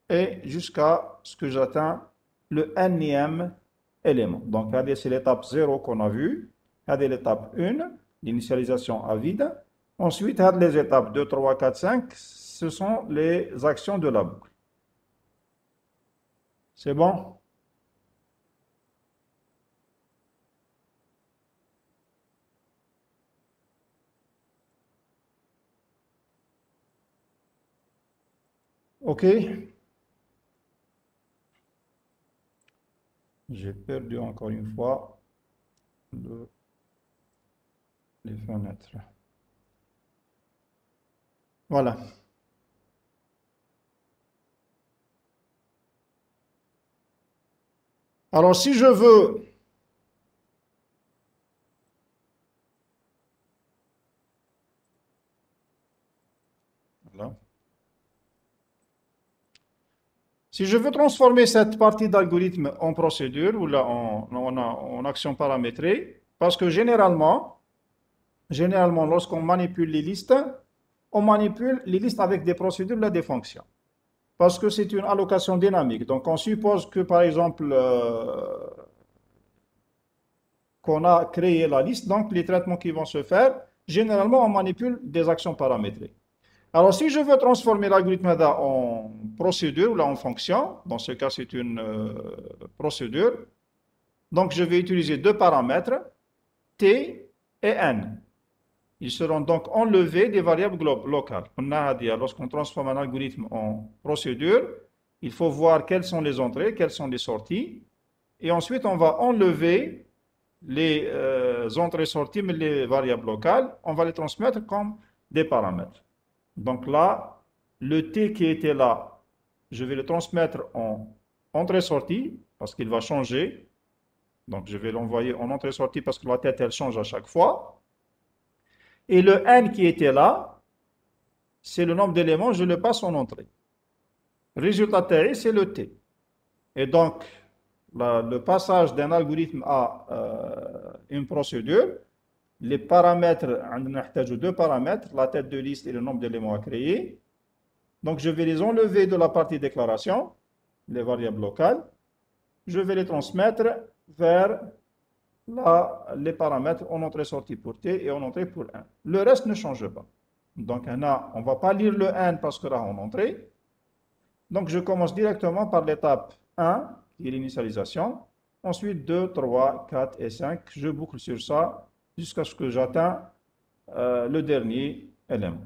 et jusqu'à ce que j'atteins le nème élément. Donc, regardez, c'est l'étape 0 qu'on a vue. Regardez l'étape 1, l'initialisation à vide. Ensuite, les étapes 2, 3, 4, 5, ce sont les actions de la boucle. C'est bon? OK. J'ai perdu encore une fois les fenêtres. Voilà. Alors, si je veux Si je veux transformer cette partie d'algorithme en procédure ou là en action paramétrée, parce que généralement, lorsqu'on manipule les listes, on manipule les listes avec des procédures, là, des fonctions. Parce que c'est une allocation dynamique. Donc, on suppose que, par exemple, qu'on a créé la liste, donc les traitements qui vont se faire, généralement, on manipule des actions paramétrées. Alors, si je veux transformer l'algorithme en procédure ou là en fonction, dans ce cas, c'est une procédure, donc je vais utiliser deux paramètres, t et n. Ils seront donc enlevés des variables locales. On a dit, lorsqu'on transforme un algorithme en procédure, il faut voir quelles sont les entrées, quelles sont les sorties, et ensuite on va enlever les entrées-sorties, mais les variables locales, on va les transmettre comme des paramètres. Donc là, le t qui était là, je vais le transmettre en entrée-sortie, parce qu'il va changer. Donc je vais l'envoyer en entrée-sortie parce que la tête, elle change à chaque fois. Et le n qui était là, c'est le nombre d'éléments, je le passe en entrée. Résultat tiré, c'est le t. Et donc, le passage d'un algorithme à une procédure, les paramètres, on a deux paramètres, la tête de liste et le nombre d'éléments à créer. Donc, je vais les enlever de la partie déclaration, les variables locales. Je vais les transmettre vers les paramètres en entrée-sortie pour t et en entrée pour n. Le reste ne change pas. Donc, on ne va pas lire le n parce que là, en entrée. Donc, je commence directement par l'étape 1, qui est l'initialisation. Ensuite, 2, 3, 4 et 5. Je boucle sur ça jusqu'à ce que j'atteins le dernier élément.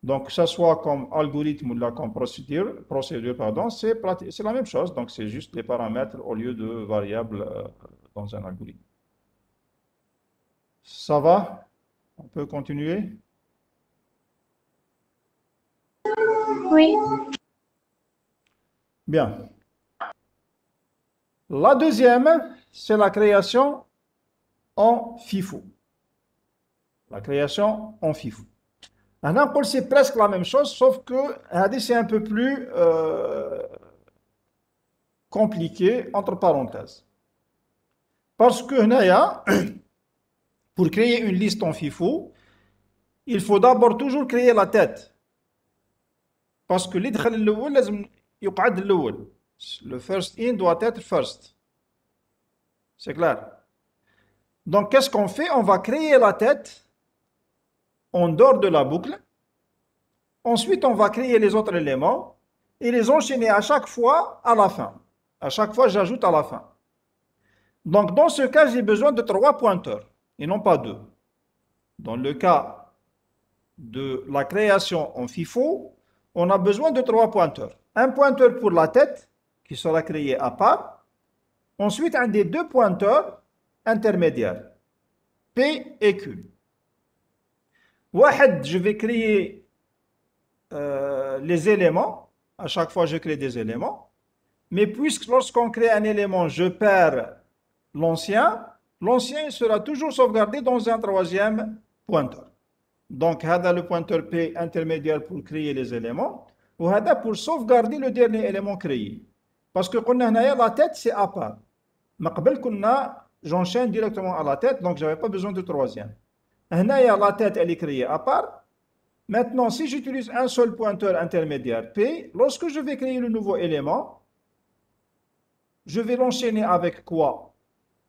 Donc, que ce soit comme algorithme ou là comme procédure, c'est la même chose. Donc, c'est juste les paramètres au lieu de variables dans un algorithme. Ça va? On peut continuer? Oui. Bien. La deuxième, c'est la création en FIFO. La création en FIFO. Maintenant, c'est presque la même chose, sauf que c'est un peu plus compliqué, entre parenthèses. Parce que pour créer une liste en FIFO, il faut d'abord toujours créer la tête. Parce que le first in doit être first. C'est clair. Donc, qu'est-ce qu'on fait? On va créer la tête en dehors de la boucle. Ensuite, on va créer les autres éléments et les enchaîner à chaque fois à la fin. À chaque fois, j'ajoute à la fin. Donc, dans ce cas, j'ai besoin de 3 pointeurs et non pas 2. Dans le cas de la création en FIFO, on a besoin de 3 pointeurs. Un pointeur pour la tête, qui sera créé à part. Ensuite, un des 2 pointeurs intermédiaires, P et Q. Je vais créer les éléments. À chaque fois, je crée des éléments. Mais puisque lorsqu'on crée un élément, je perds l'ancien sera toujours sauvegardé dans un 3e pointeur. Donc, le pointeur P intermédiaire pour créer les éléments, ou pour sauvegarder le dernier élément créé. Parce que la tête, c'est à part. J'enchaîne directement à la tête, donc je n'avais pas besoin de 3e. La tête, elle est créée à part. Maintenant, si j'utilise un seul pointeur intermédiaire P, lorsque je vais créer le nouveau élément, je vais l'enchaîner avec quoi?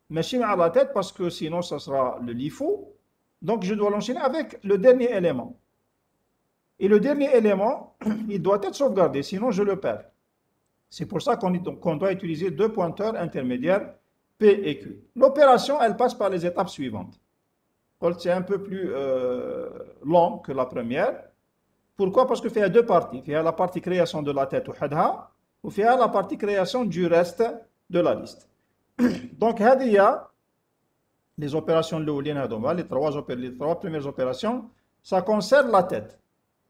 Machine à la tête, parce que sinon, ça sera le LIFO. Donc, je dois l'enchaîner avec le dernier élément. Et le dernier élément, il doit être sauvegardé, sinon je le perds. C'est pour ça qu'on doit utiliser 2 pointeurs intermédiaires P et Q. L'opération, elle passe par les étapes suivantes. C'est un peu plus long que la première. Pourquoi? Parce qu'il y a 2 parties. Il y a la partie création de la tête ou il y a la partie création du reste de la liste. Donc, il y a les opérations les 3 premières opérations, ça concerne la tête.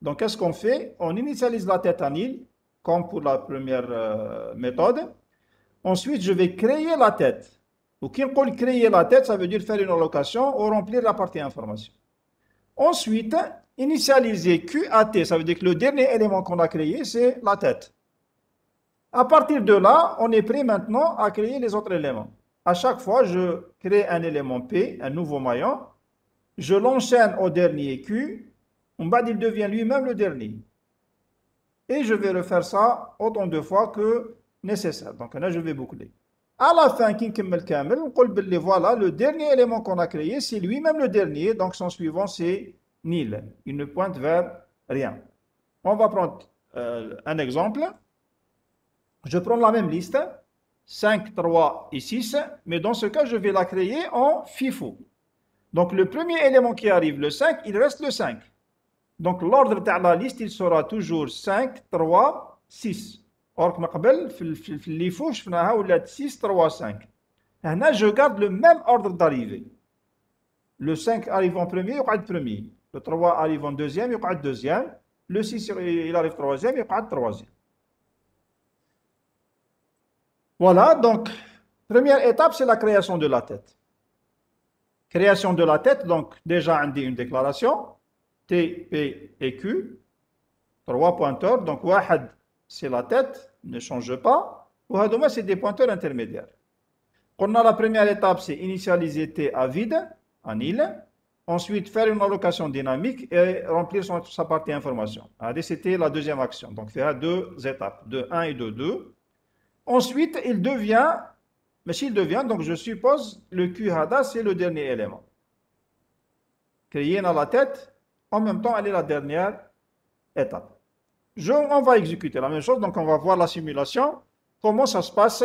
Donc, qu'est-ce qu'on fait? On initialise la tête à nil, comme pour la première méthode. Ensuite, je vais créer la tête. Ou qui peut créer la tête, ça veut dire faire une allocation ou remplir la partie information. Ensuite, initialiser Q à T, ça veut dire que le dernier élément qu'on a créé, c'est la tête. À partir de là, on est prêt maintenant à créer les autres éléments. À chaque fois, je crée un élément P, un nouveau maillon, je l'enchaîne au dernier Q, en bas il devient lui-même le dernier. Et je vais refaire ça autant de fois que nécessaire. Donc là, je vais boucler. À la fin, voilà, le dernier élément qu'on a créé, c'est lui-même le dernier, donc son suivant, c'est nil. Il ne pointe vers rien. On va prendre un exemple. Je prends la même liste, 5, 3 et 6, mais dans ce cas, je vais la créer en FIFO. Donc le premier élément qui arrive, le 5, il reste le 5. Donc l'ordre de la liste, il sera toujours 5, 3, 6. Or, comme في الفو شفناها ولات 6, 3, 5. Là, je garde le même ordre d'arrivée. Le 5 arrive en premier, il يقعد premier. Le 3 arrive en deuxième, il يقعد deuxième. Le 6, il arrive troisième, il يقعد troisième. Voilà, donc, première étape, c'est la création de la tête. Création de la tête, donc, déjà, on dit une déclaration. T, P et Q. 3 pointeurs, donc, واحد, c'est la tête, ne change pas. وهذوما, c'est des pointeurs intermédiaires. On a la première étape, c'est initialiser T à vide, à nil. Ensuite, faire une allocation dynamique et remplir sa partie information. C'était la deuxième action. Donc, faire deux étapes, de 1 et de 2. Ensuite, il devient, mais s'il devient, donc je suppose, le Q hada, c'est le dernier élément. Créer dans la tête, en même temps, elle est la dernière étape. On va exécuter la même chose, donc on va voir la simulation, comment ça se passe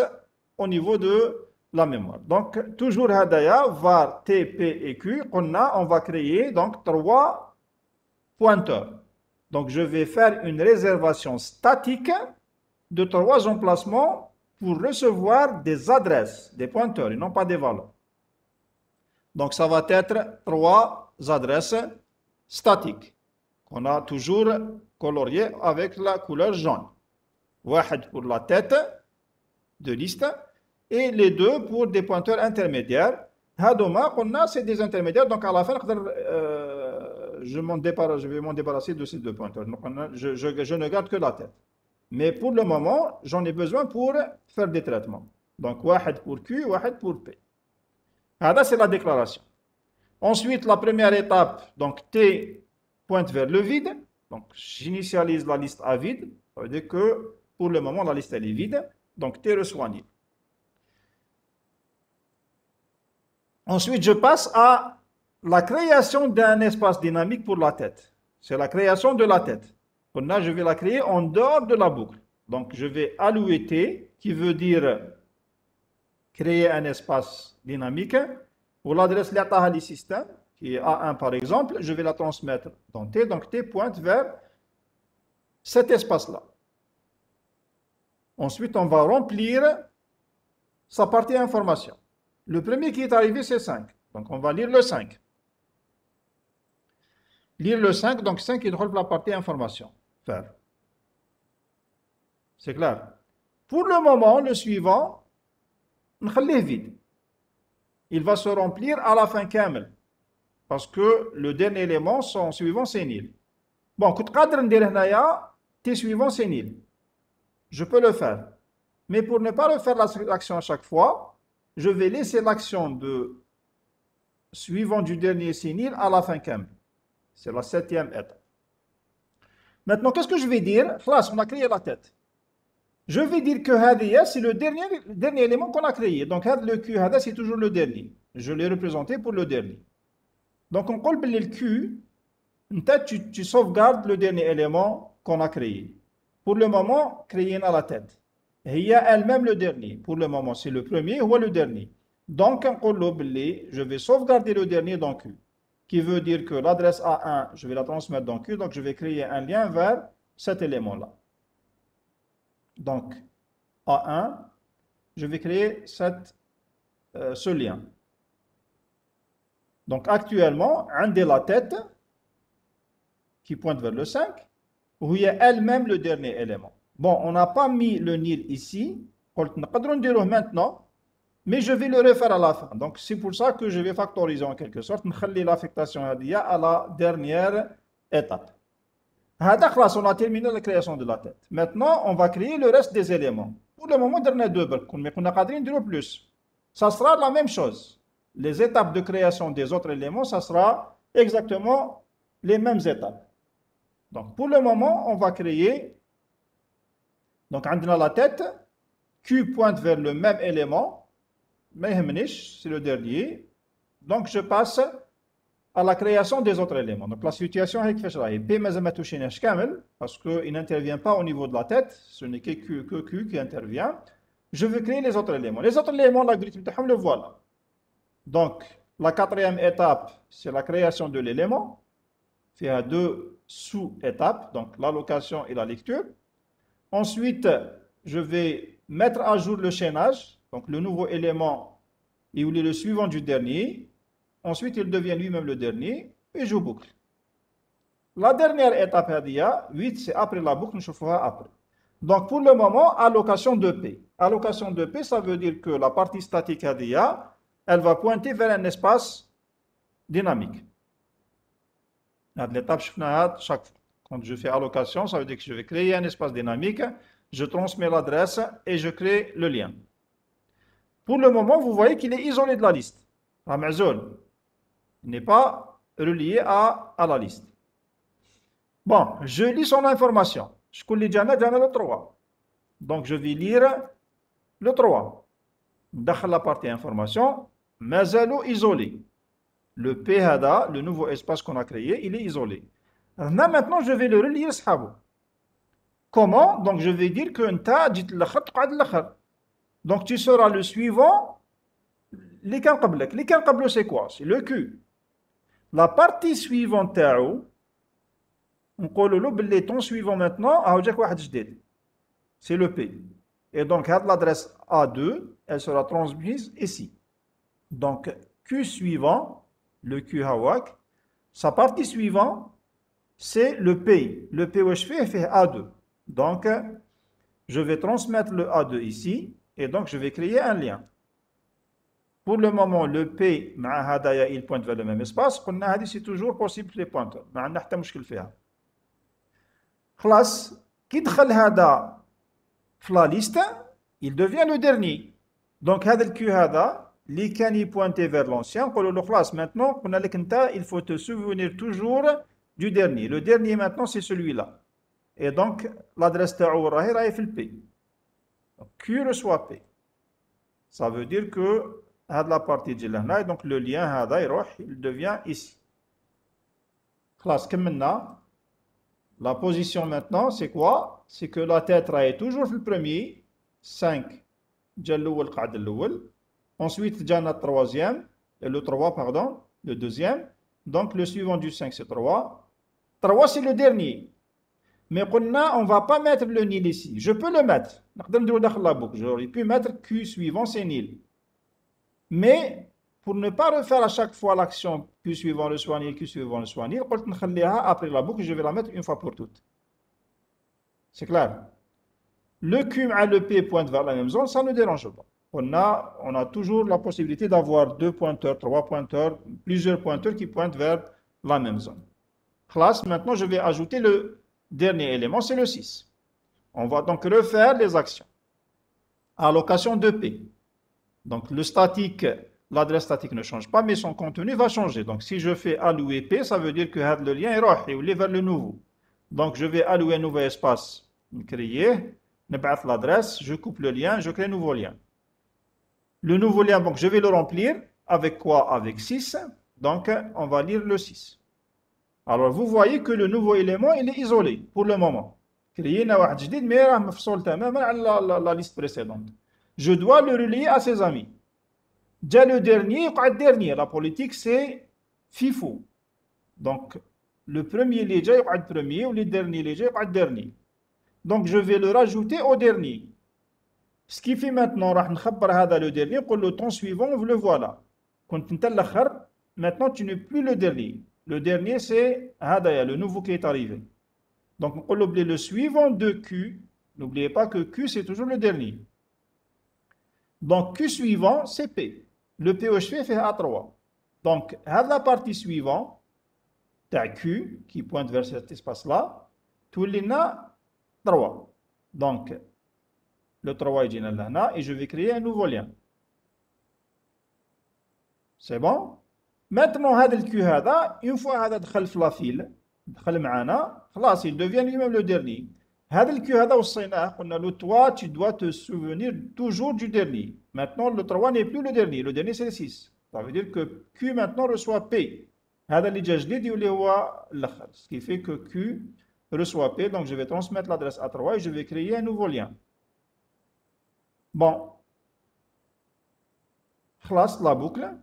au niveau de la mémoire. Donc, toujours hadaya, var, T, P et Q, on va créer donc 3 pointeurs. Donc, je vais faire une réservation statique de 3 emplacements pour recevoir des adresses, des pointeurs, et non pas des valeurs. Donc, ça va être 3 adresses statiques qu'on a toujours coloriées avec la couleur jaune. Wahed pour la tête de liste et les 2 pour des pointeurs intermédiaires. Hadoma, c'est des intermédiaires, donc à la fin, je vais m'en débarrasser de ces 2 pointeurs. Donc, je ne garde que la tête. Mais pour le moment, j'en ai besoin pour faire des traitements. Donc, wahed pour Q, wahed pour P. Là, c'est la déclaration. Ensuite, la première étape, donc T pointe vers le vide. Donc, j'initialise la liste à vide. Ça veut dire que pour le moment, la liste elle est vide. Donc, T reçoit nil. Ensuite, je passe à la création d'un espace dynamique pour la tête. C'est la création de la tête. Là, je vais la créer en dehors de la boucle. Donc, je vais allouer T, qui veut dire créer un espace dynamique. Pour l'adresse du système, qui est A1 par exemple, je vais la transmettre dans T. Donc, T pointe vers cet espace-là. Ensuite, on va remplir sa partie information. Le premier qui est arrivé, c'est 5. Donc, on va lire le 5. Lire le 5, donc 5 il relève la partie information. Faire. C'est clair. Pour le moment, le suivant, on va vide. Il va se remplir à la fin kamel. Parce que le dernier élément, son suivant, c'est nil. Bon, T suivant, c'est nil. Je peux le faire. Mais pour ne pas refaire l'action à chaque fois, je vais laisser l'action de suivant du dernier c'est nil à la fin kamel. C'est la 7e étape. Maintenant, qu'est-ce que je vais dire? Classe, on a créé la tête. Je vais dire que Hadiya, c'est le dernier élément qu'on a créé. Donc, le Q, c'est toujours le dernier. Je l'ai représenté pour le dernier. Donc, on colle le Q, tu sauvegardes le dernier élément qu'on a créé. Pour le moment, créé dans la tête. Et il y a elle-même le dernier. Pour le moment, c'est le premier ou le dernier. Donc, je vais sauvegarder le dernier dans Q. Qui veut dire que l'adresse A1, je vais la transmettre dans Q. Donc, je vais créer un lien vers cet élément-là. Donc, A1, je vais créer ce lien. Donc, actuellement, un de la tête qui pointe vers le 5, où il y a elle-même le dernier élément. Bon, on n'a pas mis le nil ici. On n'a pas de dire maintenant, mais je vais le refaire à la fin. Donc, c'est pour ça que je vais factoriser en quelque sorte. Je vais l'affectation à la dernière étape. On a terminé la création de la tête. Maintenant, on va créer le reste des éléments. Pour le moment, on a deux blocs, mais on a de plus. Ça sera la même chose. Les étapes de création des autres éléments, ça sera exactement les mêmes étapes. Donc, pour le moment, on va créer. Donc, on a la tête. Q pointe vers le même élément. Mais c'est le dernier. Donc, je passe à la création des autres éléments. Donc la situation est que P parce qu'il n'intervient pas au niveau de la tête, ce n'est que Q qui intervient. Je veux créer les autres éléments. Les autres éléments, l'algorithme le voilà. Donc la quatrième étape, c'est la création de l'élément. Il y a deux sous-étapes, donc l'allocation et la lecture. Ensuite, je vais mettre à jour le chaînage, donc le nouveau élément, il est le suivant du dernier. Ensuite, il devient lui-même le dernier et je boucle. La dernière étape, 8, c'est après la boucle, je ferai après. Donc, pour le moment, allocation de P. Allocation de P, ça veut dire que la partie statique, elle va pointer vers un espace dynamique. L'étape, chaque fois. Quand je fais allocation, ça veut dire que je vais créer un espace dynamique, je transmets l'adresse et je crée le lien. Pour le moment, vous voyez qu'il est isolé de la liste. Il n'est pas relié à la liste. Bon, je lis son information. Je connais déjà le 3. Donc, je vais lire le 3. Dans la partie information, mazalo isolé. Le PHADA, le nouveau espace qu'on a créé, il est isolé. Maintenant, je vais le relire. Comment? Donc, je vais dire que donc, tu seras le suivant. Les câbles, c'est quoi? C'est le Q. La partie suivante, on dit ton suivant maintenant, c'est le P. Et donc, l'adresse A2, elle sera transmise ici. Donc, Q suivant, le Q Hawak, sa partie suivante, c'est le P. Le P où je fais A2. Donc, je vais transmettre le A2 ici, et donc je vais créer un lien. Pour le moment, le P, il pointe vers le même espace. C'est toujours possible les pointeurs. ما عندنا حتى مشكل فيها. خلاص كي دخل هذا في la liste, il devient le dernier. Donc هذا الكيو هذا اللي كان يبوينتي vers l'ancien, نقولوا له خلاص maintenant قلنا لك انت il faut te souvenir toujours du dernier. Le dernier maintenant c'est celui-là. Et donc l'adresse تاعو راهي في le P. Donc Q reçoit P. Ça veut dire que la partie de là, et donc le lien il devient ici. Classe comme maintenant, la position maintenant, c'est quoi? C'est que la tête est toujours le premier, 5, ensuite le troisième, le 3, pardon, le deuxième, donc le suivant du 5 c'est 3. 3 c'est le dernier. Mais on ne va pas mettre le nil ici. Je peux le mettre. J'aurais pu mettre Q suivant, c'est nil. Mais pour ne pas refaire à chaque fois l'action Q suivant le soigner, Q suivant le soigner, après la boucle, je vais la mettre une fois pour toutes. C'est clair? Le Q et le P pointent vers la même zone, ça ne dérange pas. On a toujours la possibilité d'avoir 2 pointeurs, 3 pointeurs, plusieurs pointeurs qui pointent vers la même zone. Classe, maintenant je vais ajouter le dernier élément, c'est le 6. On va donc refaire les actions. Allocation de P. Donc le statique, l'adresse statique ne change pas, mais son contenu va changer. Donc si je fais allouer P, ça veut dire que le lien est vers le nouveau. Donc je vais allouer un nouveau espace, créer, l'adresse, je coupe le lien, je crée un nouveau lien. Le nouveau lien, donc je vais le remplir avec quoi? Avec 6. Donc on va lire le 6. Alors vous voyez que le nouveau élément, il est isolé pour le moment. Créer un جديد mais راه مفصول تماما على la liste précédente. Je dois le relier à ses amis. Déjà le dernier, la politique c'est FIFO. Donc le premier les déjà le premier ou le dernier les déjà le dernier. Donc je vais le rajouter au dernier. Ce qui fait maintenant, راح نخبر هذا le dernier, pour le temps suivant, vous le voilà. كنت انت الاخر, maintenant tu n'es plus le dernier. Le dernier c'est هذا le nouveau qui est arrivé. Donc on oublie le suivant de Q. N'oubliez pas que Q c'est toujours le dernier. Donc Q suivant c'est P. Le P où je fais A3. Donc la partie suivante, tu as Q qui pointe vers cet espace-là. تولينا 3. Donc, le 3 يجينا لهنا et je vais créer un nouveau lien. C'est bon? Maintenant, هذا الكيو هذا, une fois هذا دخل في لافيل, دخل معنا, خلاص, il devient lui-même le dernier. هذا الكيو هذا وصيناه, قلنا le 3, tu dois te souvenir toujours du dernier. Maintenant, le 3 n'est plus le dernier c'est le 6. Ça veut dire que Q maintenant reçoit P. هذا اللي جا جديد واللي هو الآخر. Ce qui fait que Q reçoit P, donc je vais transmettre l'adresse à 3 et je vais créer un nouveau lien. Bon. خلاص la boucle.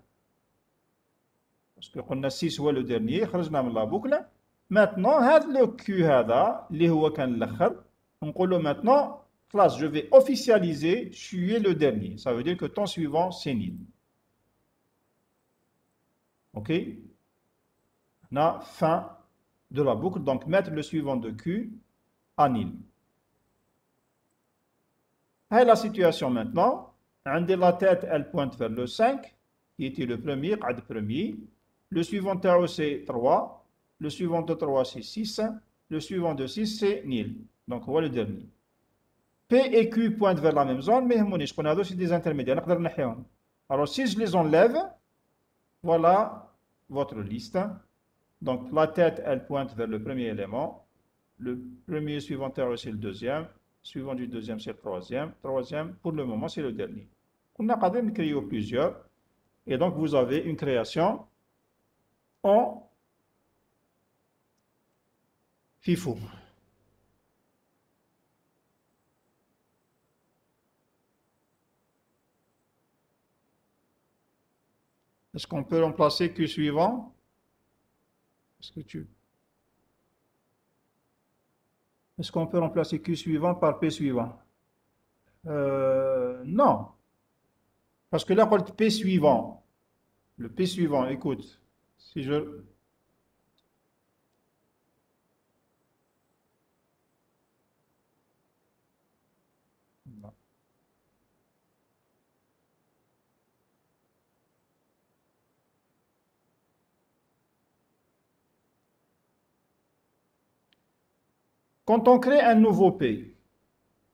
Parce que قلنا 6 هو le dernier, خرجنا من la boucle. Maintenant, هذا le Q هذا اللي هو كان الآخر, نقول له maintenant, classe, je vais officialiser, tu es le dernier. Ça veut dire que ton suivant, c'est nil. OK? On a fin de la boucle, donc mettre le suivant de Q à nil. Et la situation maintenant, la tête, elle pointe vers le 5, qui était le premier, le suivant c'est 3, le suivant de 3 c'est 6, le suivant de 6 c'est nil. Donc on voit le dernier. P et Q pointent vers la même zone, mais c'est des intermédiaires. Alors si je les enlève, voilà votre liste. Donc la tête, elle pointe vers le premier élément. Le premier suivant c'est le deuxième. Suivant du deuxième, c'est le troisième. Troisième, pour le moment, c'est le dernier. On a quand même créé plusieurs. Et donc vous avez une création en FIFO. Est-ce qu'on peut remplacer Q suivant? Est-ce qu'on peut remplacer Q suivant par P suivant? Non. Parce que là, pour le P suivant, écoute, si je... Non. Quand on crée un nouveau P,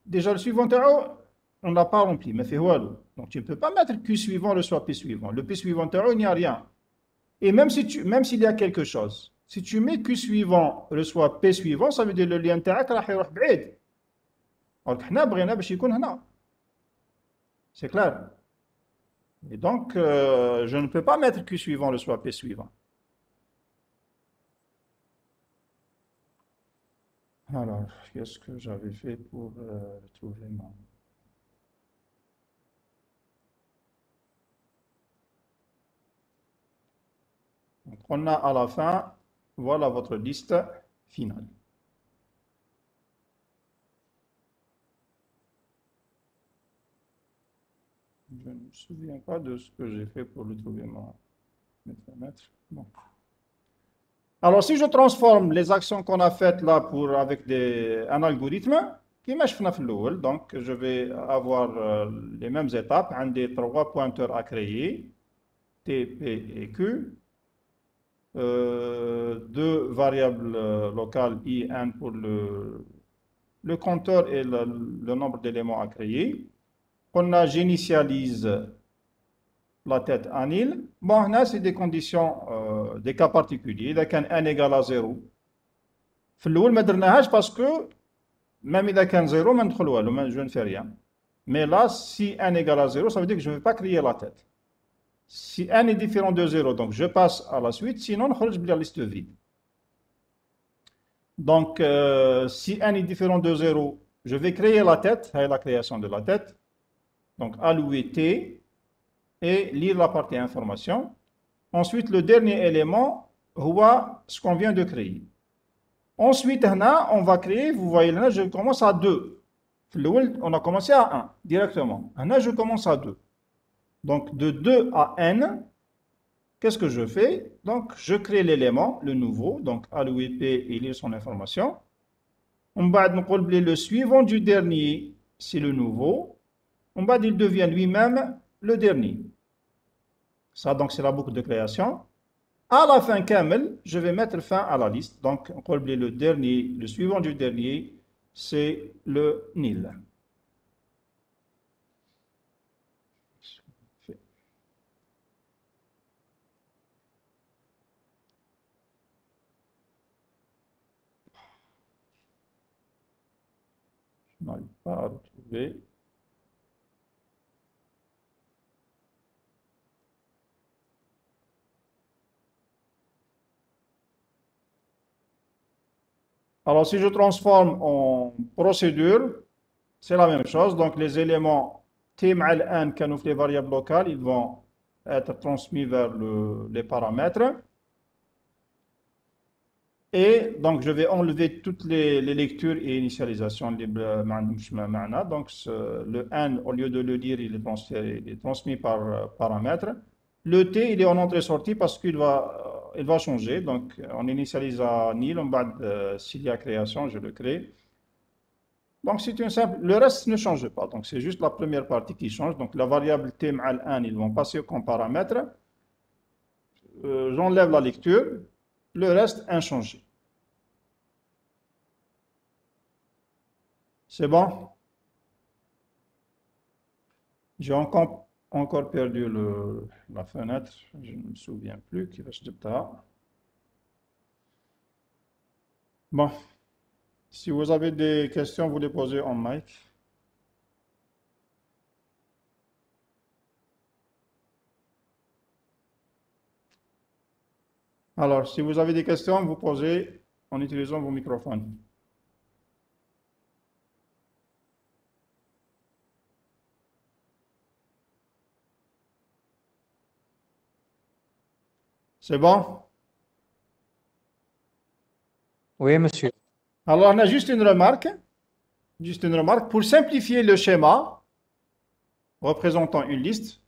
déjà le suivant, on ne l'a pas rempli, mais fait voilà. Donc tu ne peux pas mettre Q suivant reçoit P suivant. Le P suivant, il n'y a rien. Et même s'il y a quelque chose, si tu mets Q suivant reçoit P suivant, ça veut dire le lien تاعك راح يروح بعيد. Alors حنا بغينا باش يكون هنا. C'est clair. Et donc je ne peux pas mettre Q suivant reçoit P suivant. Alors, qu'est-ce que j'avais fait pour trouver mon... Donc, on a à la fin, voilà votre liste finale. Je ne me souviens pas de ce que j'ai fait pour le trouver mon maître. Bon. Alors, si je transforme les actions qu'on a faites là avec un algorithme, donc je vais avoir les mêmes étapes, un des 3 pointeurs à créer, T, P et Q, 2 variables locales I, N pour le compteur et le nombre d'éléments à créer. J'initialise la tête à nil. Bon, là, c'est des conditions, des cas particuliers. Il y a n égale à 0. في الأول ما درناهاش parce que même إذا كان 0 ما ندخل والو, je ne fais rien. Mais là, si n égale à 0, ça veut dire que je ne vais pas créer la tête. Si n est différent de 0, donc je passe à la suite, sinon je vais la liste vide. Donc, si n est différent de 0, je vais créer la tête, c'est la création de la tête. Donc, allouer T et lire la partie information. Ensuite, le dernier élément, voit ce qu'on vient de créer. Ensuite, on va créer, vous voyez là, je commence à 2. On a commencé à 1 directement. Là, je commence à 2. Donc, de 2 à n, qu'est-ce que je fais? Donc, je crée l'élément, le nouveau, donc allouer P et lire son information. On va dire le suivant du dernier, c'est le nouveau. On va dire il devient lui-même le dernier. Ça, donc, c'est la boucle de création. À la fin, Kamel, je vais mettre fin à la liste. Donc, on peut oublier le dernier, le suivant du dernier, c'est le Nil. Je n'arrive pas à retrouver. Alors, si je transforme en procédure, c'est la même chose. Donc, les éléments T مع الآن كانوا في les variables locales, ils vont être transmis vers les paramètres. Et donc, je vais enlever toutes les lectures et initialisations libres. Donc, le n, au lieu de le lire, il est transmis par paramètre. Le t, il est en entrée-sortie parce qu'il va changer. Donc, on initialise à nil. S'il y a création, je le crée. Donc, c'est une simple. Le reste ne change pas. Donc, c'est juste la première partie qui change. Donc, la variable t مع n, ils vont passer comme paramètre. J'enlève la lecture. Le reste inchangé. C'est bon? J'ai encore perdu la fenêtre. Je ne me souviens plus. Bon. Si vous avez des questions, vous les posez en mic. Alors, si vous avez des questions, vous posez en utilisant vos microphones. C'est bon? Oui, monsieur. Alors, on a juste une remarque. Pour simplifier le schéma représentant une liste,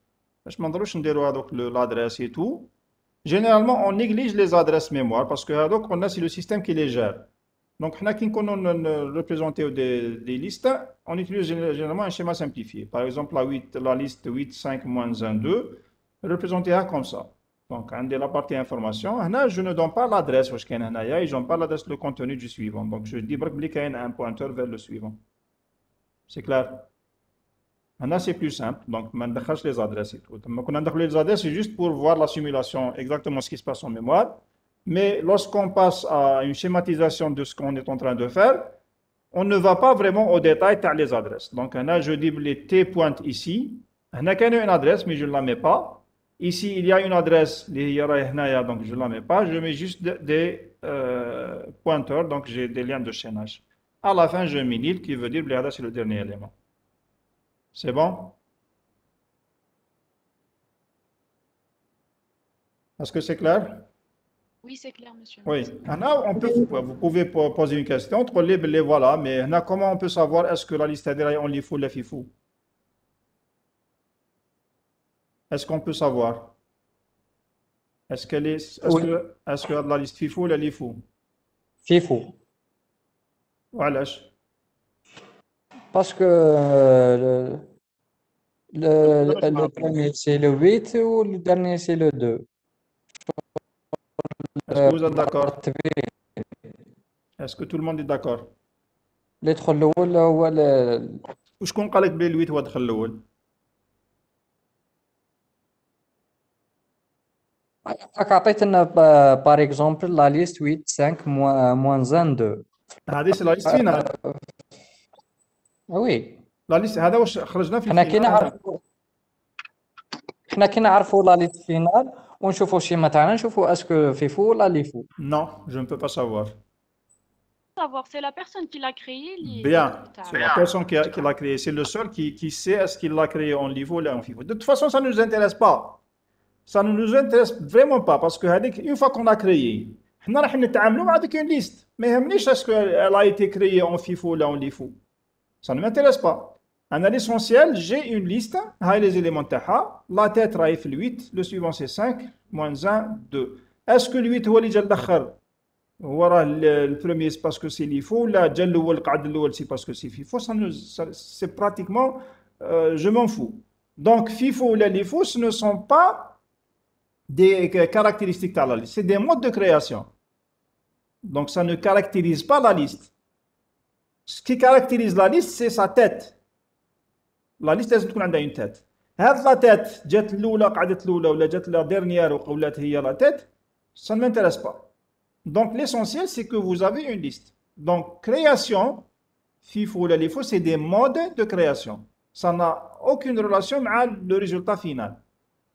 je m'en l'adresse et tout. Généralement, on néglige les adresses mémoire parce que c'est le système qui les gère. Donc, quand on représente des listes, on utilise généralement un schéma simplifié. Par exemple, la liste 8, 5, moins 1, 2, représentée comme ça. Donc, la partie information, je ne donne pas l'adresse, je ne donne pas l'adresse, le contenu du suivant. Donc, je dis qu'il y a un pointeur vers le suivant. C'est clair? C'est plus simple. Donc, on décharge les adresses et tout. Donc, on a les adresses, c'est juste pour voir la simulation, exactement ce qui se passe en mémoire. Mais lorsqu'on passe à une schématisation de ce qu'on est en train de faire, on ne va pas vraiment au détail dans les adresses. Donc, je dis les T pointent ici. Il y a une adresse, mais je ne la mets pas. Ici, il y a une adresse, donc je ne la mets pas. Je mets juste des pointeurs, donc j'ai des liens de chaînage. À la fin, je mets nil, qui veut dire que l'adresse est le dernier élément. C'est bon? Est-ce que c'est clair? Oui, c'est clair, monsieur. Oui. Vous pouvez poser une question entre les voilà, mais comment on peut savoir est-ce que la liste est en lifou ou la fifou? Est-ce qu'on peut savoir? Est-ce que la liste fifou ou la lifou? Fifou. Voilà. Parce que le premier c'est le 8 ou le dernier c'est le 2. Est-ce que vous êtes d'accord? Est-ce que tout le monde est d'accord? اللي الأول هو وشكون قال لك بلي الويت هو دخل الاول؟ راك عطيتنا بار اكزومبل لا ليست 8 5 موان 2. هذه سي لا ليست فينال. وي لا ليست هذا واش خرجنا في حنا كي نعرفوا لا ليست فينال ونشوفوا الشيما تاعنا نشوفوا اسكو فيفو ولا ليفو. Non, je ne peux pas savoir. C'est la personne qui l'a créé. Bien, c'est la personne qui l'a créé. C'est le seul qui sait est-ce qu'il l'a créé en livre ou en FIFO. De toute façon, ça ne nous intéresse pas. Ça ne nous intéresse vraiment pas parce que une fois qu'on a créé, on va نتعاملوا avec une liste. Mais est-ce qu'elle a été créée en FIFO ou en LIFO? Ça ne m'intéresse pas. À l'essentiel, j'ai une liste, les éléments تاعها, la tête raif le 8, le suivant c'est 5, moins 1, 2. Est-ce que le 8 هو اللي جا الاخر وراه le premier c'est parce que c'est LIFO, là جا الاول قعد الاول c'est parce que c'est FIFO, c'est pratiquement je m'en fous. Donc FIFO ou la LIFO ce ne sont pas des caractéristiques de la liste. C'est des modes de création. Donc, ça ne caractérise pas la liste. Ce qui caractérise la liste, c'est sa tête. La liste, لازم تكون عندها une tête. هاد la tête جات الأولى قعدت الأولى ولا جات la dernière وقولات هي la tête, ça ne m'intéresse pas. Donc, l'essentiel, c'est que vous avez une liste. Donc, création, FIFO ou la LIFO, c'est des modes de création. Ça n'a aucune relation avec le résultat final.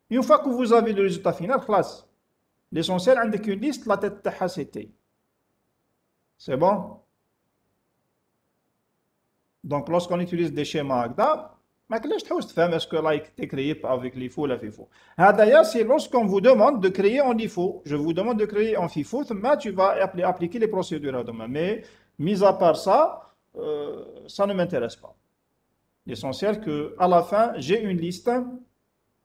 Une fois que vous avez le résultat final, classe. L'essentiel, avec une liste, la tête de c'était. C'est bon? Donc, lorsqu'on utilise des schémas AGDA, est-ce que là, a été créé avec l'IFO ou la FIFO? D'ailleurs, c'est lorsqu'on vous demande de créer en LIFO, je vous demande de créer en FIFO, tu vas appliquer les procédures. Mais, mis à part ça, ça ne m'intéresse pas. L'essentiel qu'à la fin, j'ai une liste,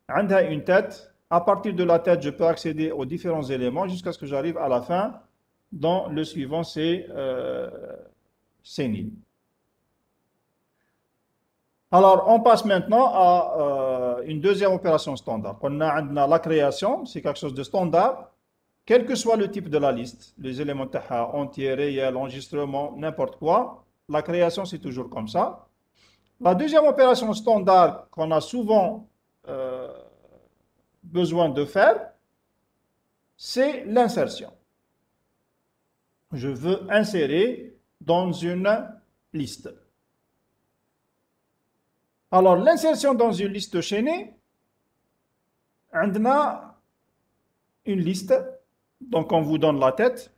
une tête. À partir de la tête, je peux accéder aux différents éléments jusqu'à ce que j'arrive à la fin. Dans le suivant, c'est nil. Alors, on passe maintenant à une deuxième opération standard. On a la création, c'est quelque chose de standard, quel que soit le type de la liste, les éléments entiers, réels, enregistrement, n'importe quoi. La création, c'est toujours comme ça. La deuxième opération standard qu'on a souvent besoin de faire, c'est l'insertion. Je veux insérer dans une liste. Alors, l'insertion dans une liste chaînée, on a une liste, donc on vous donne la tête,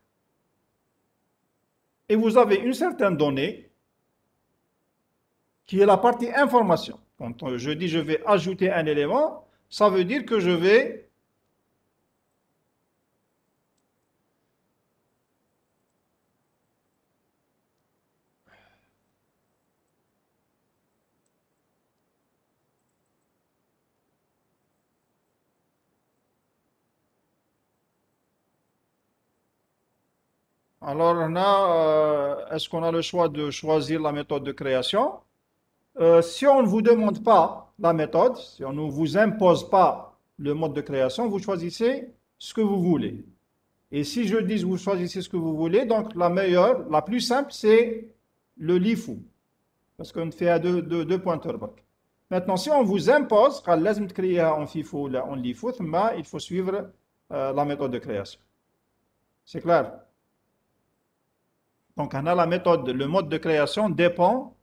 et vous avez une certaine donnée qui est la partie information. Quand je dis je vais ajouter un élément, ça veut dire que je vais alors, est-ce qu'on a le choix de choisir la méthode de création? Si on ne vous demande pas la méthode, si on ne vous impose pas le mode de création, vous choisissez ce que vous voulez. Et si je dis vous choisissez ce que vous voulez, donc la meilleure, la plus simple, c'est le LIFO. Parce qu'on fait à deux pointeurs. Maintenant, si on vous impose, de créer en FIFO ou en LIFO, il faut suivre la méthode de création. C'est clair? Donc, la méthode, le mode de création dépend.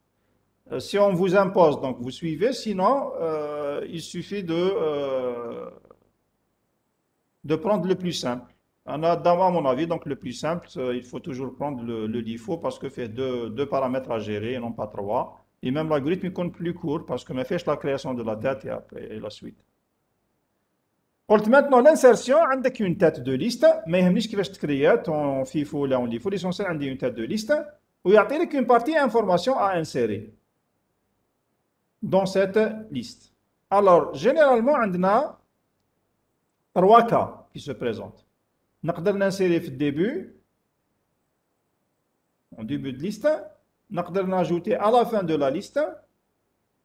Si on vous impose, donc vous suivez. Sinon, il suffit de prendre le plus simple. À mon avis, donc le plus simple, il faut toujours prendre le LIFO parce que fait deux paramètres à gérer et non pas trois. Et même l'algorithme il compte plus court parce que me fait la création de la tête et après la suite. Maintenant, l'insertion, on a une tête de liste, mais il n'y a pas créer ton FIFO ou en LIFO. L'essentiel, on a une tête de liste où il y a une partie information à insérer dans cette liste. Alors, généralement, on a 3 cas qui se présentent. On peut l'insérer au début, en début de liste. On peut l'ajouter à la fin de la liste.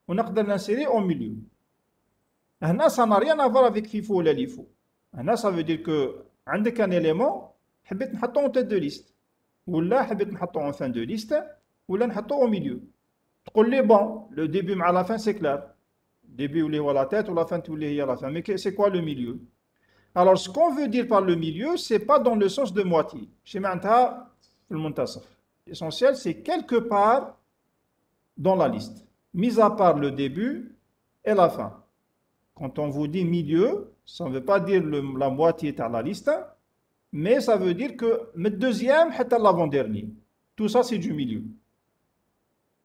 On peut l'insérer au milieu. Ça n'a rien à voir avec FIFO ou LIFO. Ça veut dire que on a un élément, on peut le mettre en tête de liste. Ou là, on peut le mettre en fin de liste. Ou là, on peut le mettre au milieu. Tu dis, bon, le début à la fin, c'est clair. Le début, où il y a la tête, ou la fin, où il y a la fin. Mais c'est quoi le milieu? Alors, ce qu'on veut dire par le milieu, ce n'est pas dans le sens de moitié. Chez Manta, le Muntasaf. L'essentiel, c'est quelque part dans la liste. Mis à part le début et la fin. Quand on vous dit milieu, ça ne veut pas dire la moitié de la liste, mais ça veut dire que le deuxième, l'avant-dernier. Tout ça, c'est du milieu.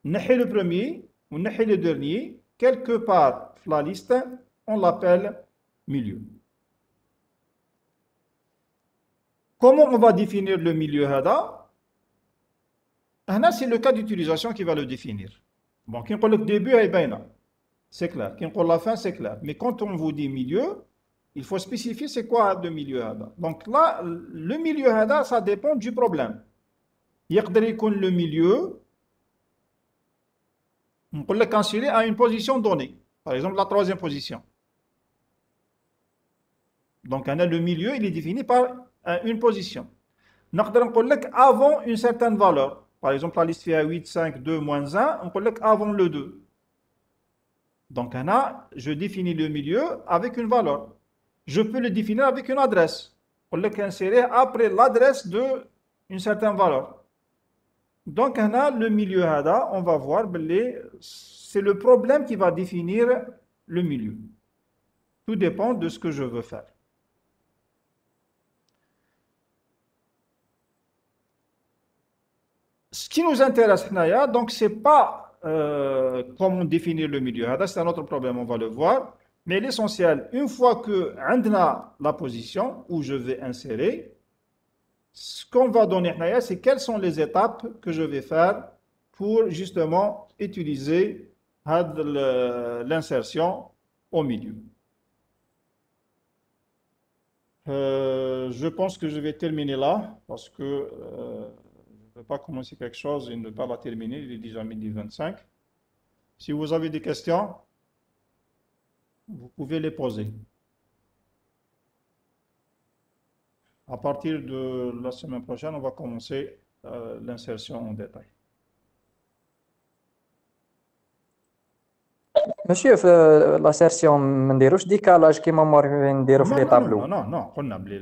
Le premier ou le dernier, quelque part dans la liste, on l'appelle milieu. Comment on va définir le milieu hada? C'est le cas d'utilisation qui va le définir. Bon, quand on dit le début, c'est clair. Quand on dit la fin, c'est clair. Mais quand on vous dit milieu, il faut spécifier c'est quoi le milieu hada. Donc là, le milieu hada, ça dépend du problème. Il y a le milieu, on peut le canceller à une position donnée. Par exemple, la troisième position. Donc, le milieu, il est défini par une position. نقدر نقول لك avant une certaine valeur. Par exemple, la liste fait 8, 5, 2, moins 1, on peut dire avant le 2. Donc, je définis le milieu avec une valeur. Je peux le définir avec une adresse. On peut l'insérer après l'adresse d'une certaine valeur. Donc, le milieu, on va voir, c'est le problème qui va définir le milieu. Tout dépend de ce que je veux faire. Ce qui nous intéresse, donc, c'est pas comment définir le milieu. C'est un autre problème, on va le voir. Mais l'essentiel, une fois que on a la position où je vais insérer, ce qu'on va donner, c'est quelles sont les étapes que je vais faire pour justement utiliser l'insertion au milieu. Je pense que je vais terminer là parce que je ne vais pas commencer quelque chose et ne pas la terminer. Il est déjà midi 25. Si vous avez des questions, vous pouvez les poser. À partir de la semaine prochaine, on va commencer l'insertion en détail. Monsieur, la session, ما نديروش décalage كيما مرة نديرو في les tableaux. Non.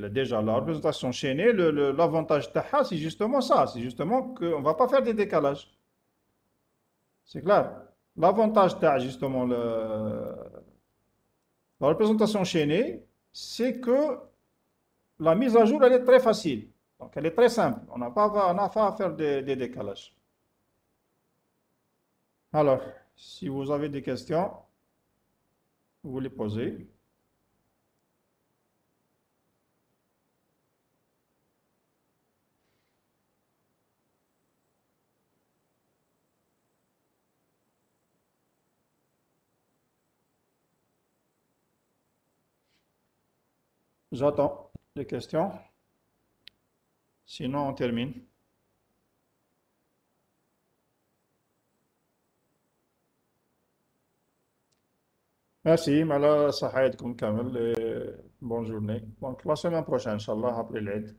Déjà, la représentation chaînée, l'avantage TAHA, c'est justement ça. C'est justement qu'on ne va pas faire des décalages. C'est clair. L'avantage TAHA, justement, la représentation chaînée, c'est que la mise à jour, elle est très facile. Donc, elle est très simple. On n'a pas à faire des décalages. Alors, si vous avez des questions, vous les posez. J'attends les questions. Sinon, on termine. Merci, Mala Sahaïd Kamel, et bonne journée. Donc, la semaine prochaine, Inch'Allah, après l'aide.